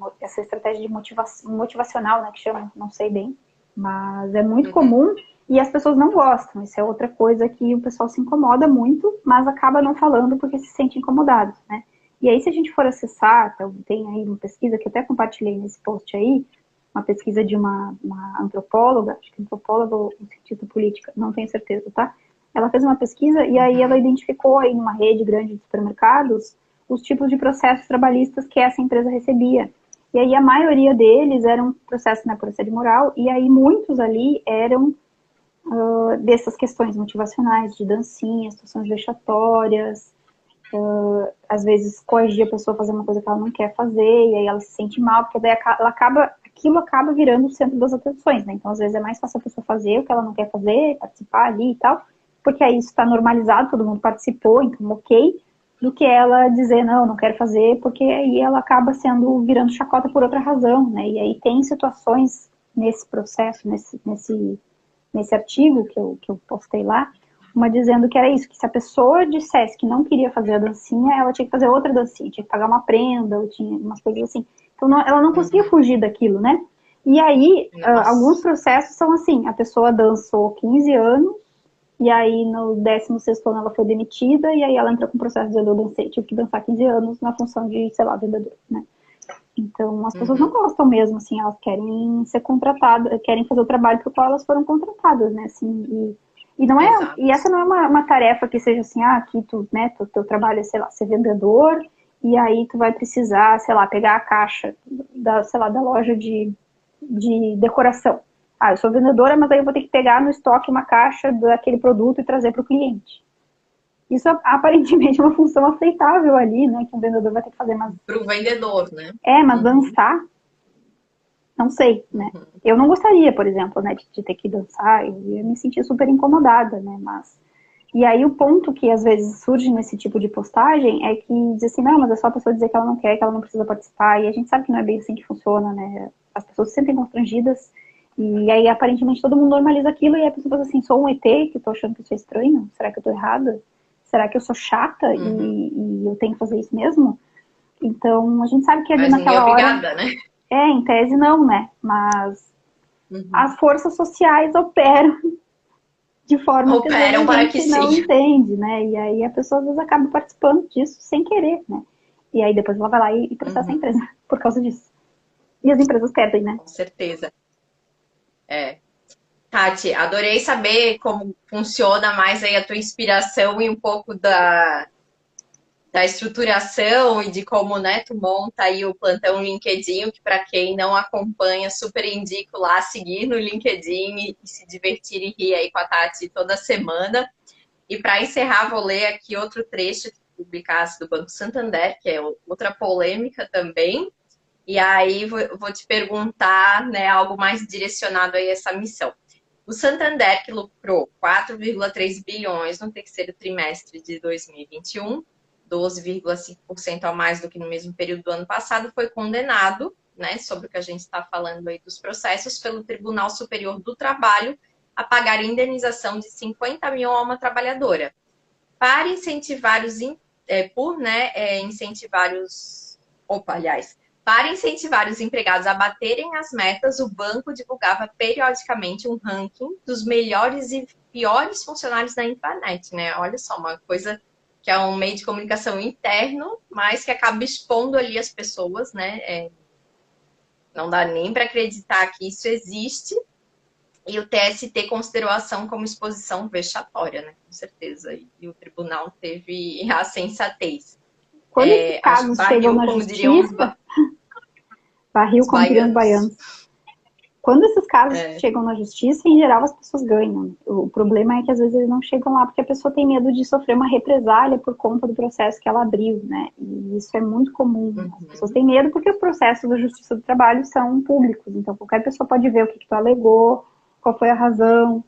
motivacional, né? Que chamam, não sei bem, mas é muito comum e as pessoas não gostam. Isso é outra coisa que o pessoal se incomoda muito, mas acaba não falando porque se sente incomodado, né? E aí, se a gente for acessar, tem aí uma pesquisa que eu até compartilhei nesse post aí, uma pesquisa de uma antropóloga, acho que antropóloga ou cientista política, não tenho certeza, tá? Ela fez uma pesquisa e aí ela identificou aí numa rede grande de supermercados os tipos de processos trabalhistas que essa empresa recebia. E aí a maioria deles eram processos, né, por assédio moral, e aí muitos ali eram dessas questões motivacionais, de dancinha, situações vexatórias, às vezes corrigir a pessoa a fazer uma coisa que ela não quer fazer, e aí ela se sente mal, porque daí aquilo acaba virando o centro das atenções, né? Então, às vezes, é mais fácil a pessoa fazer o que ela não quer fazer, participar ali e tal, porque aí isso está normalizado, todo mundo participou, então ok. do que ela dizer, não, não quero fazer, porque aí ela acaba virando chacota por outra razão, né? E aí tem situações nesse processo, nesse artigo que eu postei lá, uma dizendo que era isso, que se a pessoa dissesse que não queria fazer a dancinha, ela tinha que fazer outra dancinha, tinha que pagar uma prenda, ou tinha umas coisas assim. Então ela não conseguia fugir daquilo, né? E aí, alguns processos são assim, a pessoa dançou 15 anos, e aí no 16º ano ela foi demitida, e aí ela entrou com o processo dizendo, eu dancei, tive que dançar 15 anos na função de, sei lá, vendedor, né? Então, as pessoas não gostam mesmo, assim, elas querem ser contratadas, querem fazer o trabalho para o qual elas foram contratadas, né, assim, e não é, Exato. e essa não é uma tarefa que seja assim, aqui tu, né, teu trabalho é, sei lá, ser vendedor, e aí tu vai precisar, sei lá, pegar a caixa sei lá, da loja de decoração. Ah, eu sou vendedora, mas aí eu vou ter que pegar no estoque uma caixa daquele produto e trazer para o cliente. Isso aparentemente é uma função aceitável ali, né, que um vendedor vai ter que fazer, mas... Para o vendedor, né? Mas dançar, não sei, né? Eu não gostaria, por exemplo, né, de ter que dançar, eu ia me sentir super incomodada, né, mas... E aí o ponto que às vezes surge nesse tipo de postagem é que diz assim, não, mas é só a pessoa dizer que ela não quer, que ela não precisa participar, e a gente sabe que não é bem assim que funciona, né? As pessoas se sentem constrangidas, e aí aparentemente todo mundo normaliza aquilo, e a pessoa fala assim, sou um ET, que tô achando que isso é estranho? Será que eu tô errada? Será que eu sou chata e eu tenho que fazer isso mesmo? Então, a gente sabe que ali Mas ninguém é naquela hora... obrigada, né? em tese não, né? Mas as forças sociais operam de forma que às vezes Operam a para que gente não sim. entende, né? E aí a pessoa às vezes acaba participando disso sem querer, né? E aí depois ela vai lá e processa a empresa por causa disso. E as empresas perdem, né? Com certeza. É. Tati, adorei saber como funciona mais aí a tua inspiração e um pouco da estruturação e de como, né, tu monta aí o plantão LinkedIn, que para quem não acompanha, super indico lá seguir no LinkedIn e se divertir e rir aí com a Tati toda semana. E para encerrar, vou ler aqui outro trecho que publicasse do Banco Santander, que é outra polêmica também. E aí vou te perguntar, né, algo mais direcionado aí a essa missão. O Santander, que lucrou 4,3 bilhões no terceiro trimestre de 2021, 12,5% a mais do que no mesmo período do ano passado, foi condenado, né, sobre o que a gente está falando aí dos processos, pelo Tribunal Superior do Trabalho a pagar indenização de 50 mil a uma trabalhadora para incentivar para incentivar os empregados a baterem as metas, o banco divulgava periodicamente um ranking dos melhores e piores funcionários da intranet, né? Olha só, uma coisa que é um meio de comunicação interno, mas que acaba expondo ali as pessoas, né? Não dá nem para acreditar que isso existe. E o TST considerou a ação como exposição vexatória, né? Com certeza. E o tribunal teve a sensatez. Quando esses Acho que casos chegam barril, na como diriam justiça, barril os como diriam os baianos. baianos. Quando esses casos chegam na justiça, em geral as pessoas ganham. O problema é que às vezes eles não chegam lá porque a pessoa tem medo de sofrer uma represália por conta do processo que ela abriu, né? E isso é muito comum. As pessoas têm medo porque os processos da Justiça do Trabalho são públicos. Então qualquer pessoa pode ver o que tu alegou, qual foi a razão,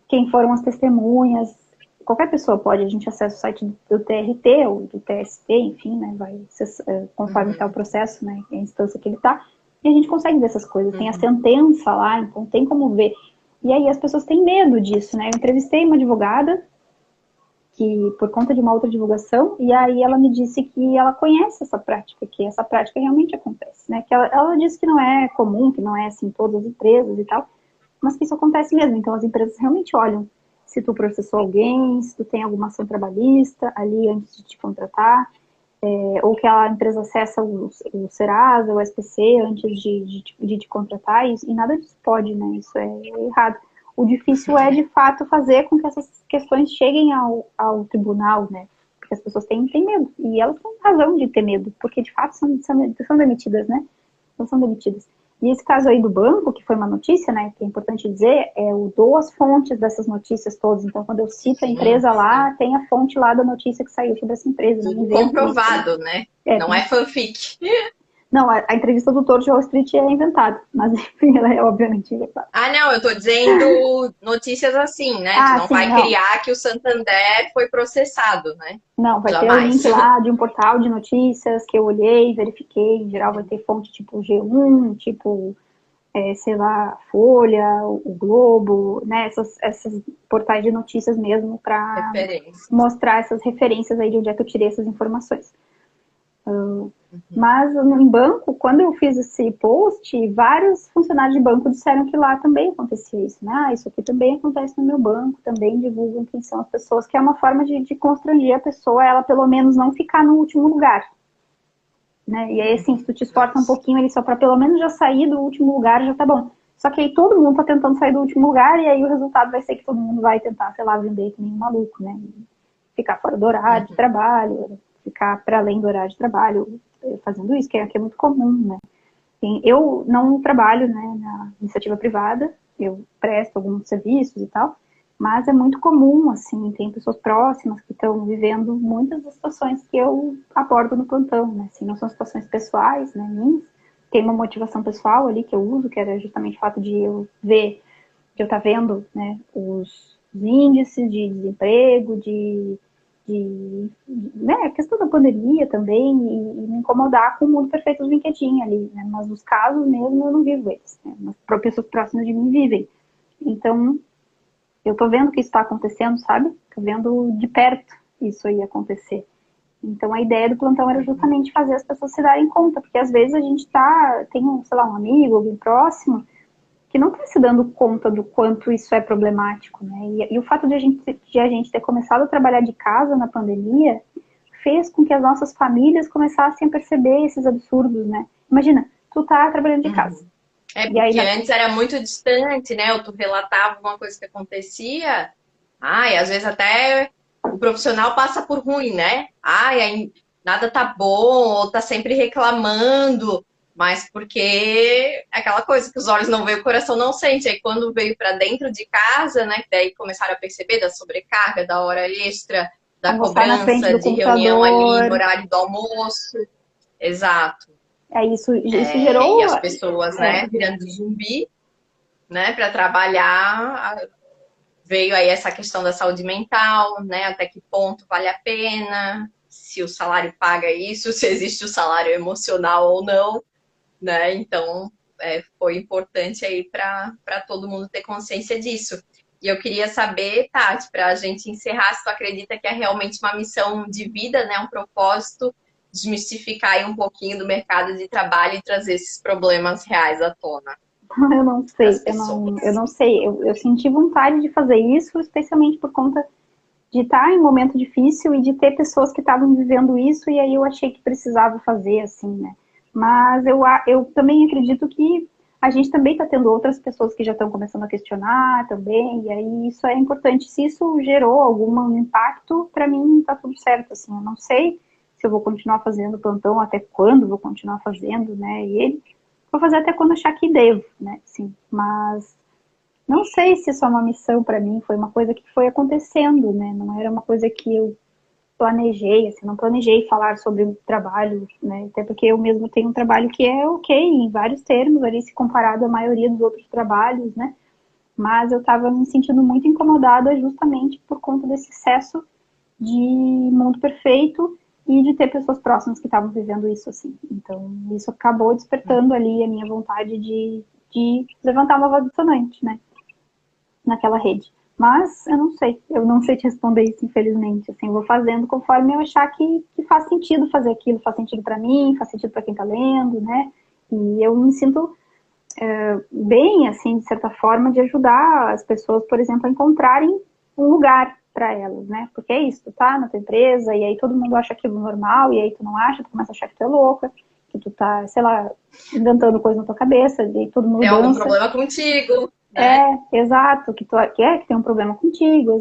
quem foram as testemunhas. Qualquer pessoa pode, a gente acessa o site do TRT ou do TST, enfim, né? Vai conforme está o processo, né? A instância que ele está. E a gente consegue ver essas coisas. Tem a sentença lá, então tem como ver. E aí as pessoas têm medo disso, né? Eu entrevistei uma advogada que, por conta de uma outra divulgação, e aí ela me disse que ela conhece essa prática, que essa prática realmente acontece, né? Que ela disse que não é comum, que não é assim em todas as empresas e tal, mas que isso acontece mesmo. Então as empresas realmente olham se tu processou alguém, se tu tem alguma ação trabalhista ali antes de te contratar, ou que a empresa acessa o Serasa, o SPC antes de te contratar, e nada disso pode, né? Isso é errado. O difícil é, de fato, fazer com que essas questões cheguem ao tribunal, né? Porque as pessoas têm medo, e elas têm razão de ter medo, porque, de fato, são demitidas, né? Não são demitidas. E esse caso aí do banco, que foi uma notícia, né, que é importante dizer, eu dou as fontes dessas notícias todas. Então, quando eu cito a empresa lá, tem a fonte lá da notícia que saiu sobre essa empresa. Tudo comprovado, né? Não tem, é fanfic. Não, a entrevista do Toro de Wall Street é inventada, mas enfim, ela é obviamente inventada. Ah, não, eu tô dizendo notícias assim, né? Tu Ah, não sim, vai não. criar que o Santander foi processado, né? Não, vai ter o link Jamais. lá de um portal de notícias que eu olhei, verifiquei. Em geral vai ter fonte tipo G1, tipo, sei lá, Folha, o Globo, né? Essas portais de notícias mesmo para Referência. mostrar essas referências aí de onde é que eu tirei essas informações. Uhum. Mas em banco, quando eu fiz esse post, vários funcionários de banco disseram que lá também acontecia isso, né? Ah, isso aqui também acontece no meu banco, também divulgam quem são as pessoas, que é uma forma de constranger a pessoa, ela pelo menos não ficar no último lugar, né? E aí, assim, se tu te esforça um pouquinho ali só para pelo menos já sair do último lugar, já tá bom. Só que aí todo mundo tá tentando sair do último lugar e aí o resultado vai ser que todo mundo vai tentar, sei lá, vender que nem um maluco, né? Ficar fora do horário de Uhum. trabalho, ficar para além do horário de trabalho, fazendo isso, que é muito comum, né? Eu não trabalho, né, na iniciativa privada, eu presto alguns serviços e tal, mas é muito comum, assim, tem pessoas próximas que estão vivendo muitas das situações que eu abordo no plantão, né, assim, não são situações pessoais, né, minhas, tem uma motivação pessoal ali que eu uso, que era justamente o fato de eu ver, de eu estar vendo, né, os índices de desemprego, né, a questão da pandemia também, e me incomodar com o mundo perfeito do LinkedIn ali, né, mas os casos mesmo eu não vivo eles, né, mas pessoas próximas de mim vivem. Então, eu tô vendo que isso está acontecendo, sabe? Tô vendo de perto isso aí acontecer. Então, a ideia do plantão era Uhum. justamente fazer as pessoas se darem conta, porque às vezes a gente tem um, sei lá, um amigo, alguém próximo, que não está se dando conta do quanto isso é problemático, né? E o fato de a gente ter começado a trabalhar de casa na pandemia fez com que as nossas famílias começassem a perceber esses absurdos, né? Imagina, tu tá trabalhando de casa. Uhum. É, E aí, porque antes era muito distante, né? Ou tu relatava uma coisa que acontecia, ai, às vezes até o profissional passa por ruim, né? Ai, aí nada tá bom, ou tá sempre reclamando, mas porque é aquela coisa que os olhos não veem, o coração não sente. Aí quando veio para dentro de casa, né? Que daí começaram a perceber da sobrecarga, da hora extra, da almoçar na frente cobrança do de reunião ali no computador, horário do almoço. Exato. isso E gerou. as pessoas, né, virando zumbi, né, para trabalhar, veio aí essa questão da saúde mental, né, até que ponto vale a pena, se o salário paga isso, se existe o salário emocional ou não, né, então foi importante aí para todo mundo ter consciência disso. E eu queria saber, Tati, para a gente encerrar, se tu acredita que é realmente uma missão de vida, né, um propósito, desmistificar aí um pouquinho do mercado de trabalho e trazer esses problemas reais à tona Eu não para as sei, eu pessoas. não sei. Eu senti vontade de fazer isso, especialmente por conta de estar em um momento difícil e de ter pessoas que estavam vivendo isso, e aí eu achei que precisava fazer, assim, né? Mas eu também acredito que a gente também está tendo outras pessoas que já estão começando a questionar também, e aí isso é importante. Se isso gerou algum impacto, para mim está tudo certo, assim. Eu não sei se eu vou continuar fazendo plantão, até quando vou continuar fazendo, né? E ele, vou fazer até quando achar que devo, né? Sim, mas não sei se isso é uma missão para mim, foi uma coisa que foi acontecendo, né? Não era uma coisa que eu planejei, assim, não planejei falar sobre o trabalho, né? Até porque eu mesmo tenho um trabalho que é ok, em vários termos, ali se comparado à maioria dos outros trabalhos, né? Mas eu estava me sentindo muito incomodada justamente por conta desse excesso de mundo perfeito e de ter pessoas próximas que estavam vivendo isso, assim. Então, isso acabou despertando ali a minha vontade de levantar uma voz dissonante, né? Naquela rede. Mas eu não sei te responder isso, infelizmente. Assim, eu vou fazendo conforme eu achar que faz sentido fazer aquilo, faz sentido para mim, faz sentido para quem está lendo, né? E eu me sinto bem, assim, de certa forma, de ajudar as pessoas, por exemplo, a encontrarem um lugar para elas, né? Porque é isso, tu tá na tua empresa e aí todo mundo acha aquilo normal e aí tu não acha, tu começa a achar que tu é louca, que tu tá, sei lá, inventando coisa na tua cabeça e aí todo mundo Tem algum dança. problema contigo, né? É, exato, que tem um problema contigo,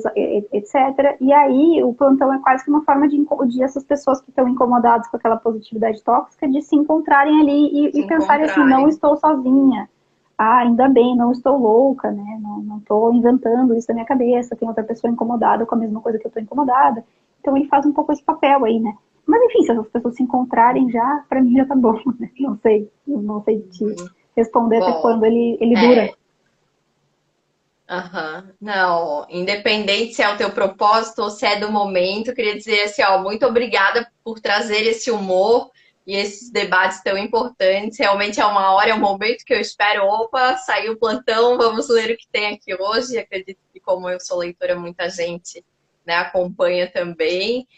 etc. E aí o plantão é quase que uma forma de essas pessoas que estão incomodadas com aquela positividade tóxica de se encontrarem ali Se e pensarem assim, não encontrarem. estou sozinha. Ah, ainda bem, não estou louca, né? Não estou inventando isso da minha cabeça, tem outra pessoa incomodada com a mesma coisa que eu estou incomodada. Então ele faz um pouco esse papel aí, né? Mas enfim, se as pessoas se encontrarem já, pra mim já tá bom, né? Não sei te responder até Bom, quando ele dura. é. Aham. Não, independente se é o teu propósito ou se é do momento, eu queria dizer assim, ó, muito obrigada por trazer esse humor e esses debates tão importantes. Realmente é uma hora, é um momento que eu espero, opa, saiu o plantão, vamos ler o que tem aqui hoje. Acredito que como eu sou leitora, muita gente, né, acompanha também.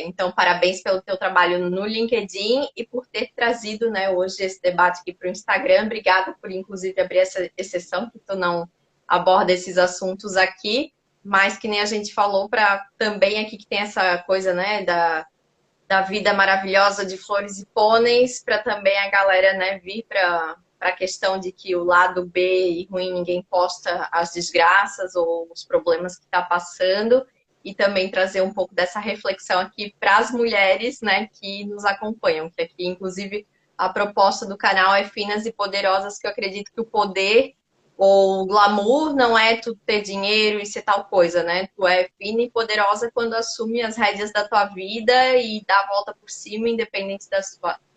Então, parabéns pelo teu trabalho no LinkedIn e por ter trazido, né, hoje esse debate aqui para o Instagram. Obrigada por, inclusive, abrir essa exceção, que tu não aborda esses assuntos aqui, mas que nem a gente falou para também aqui que tem essa coisa, né, da vida maravilhosa de flores e pôneis, para também a galera, né, vir para a questão de que o lado B e ruim ninguém posta as desgraças ou os problemas que está passando, e também trazer um pouco dessa reflexão aqui para as mulheres, né, que nos acompanham, que aqui, inclusive, a proposta do canal é Finas e Poderosas, que eu acredito que o poder ou glamour não é tu ter dinheiro e ser tal coisa, né? Tu é fina e poderosa quando assume as rédeas da tua vida e dá a volta por cima, independente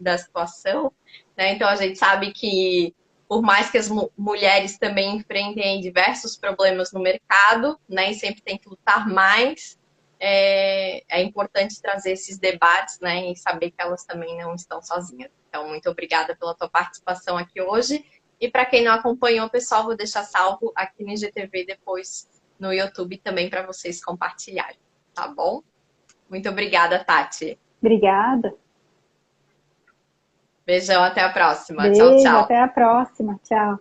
da situação, né? Então a gente sabe que por mais que as mulheres também enfrentem diversos problemas no mercado, né? E sempre tem que lutar mais, é importante trazer esses debates, né? E saber que elas também não estão sozinhas. Então, muito obrigada pela tua participação aqui hoje. E para quem não acompanhou, pessoal, vou deixar salvo aqui no IGTV depois no YouTube também para vocês compartilharem, tá bom? Muito obrigada, Tati. Obrigada. Beijão, até a próxima. Tchau, Beijo, tchau. até a próxima. Tchau.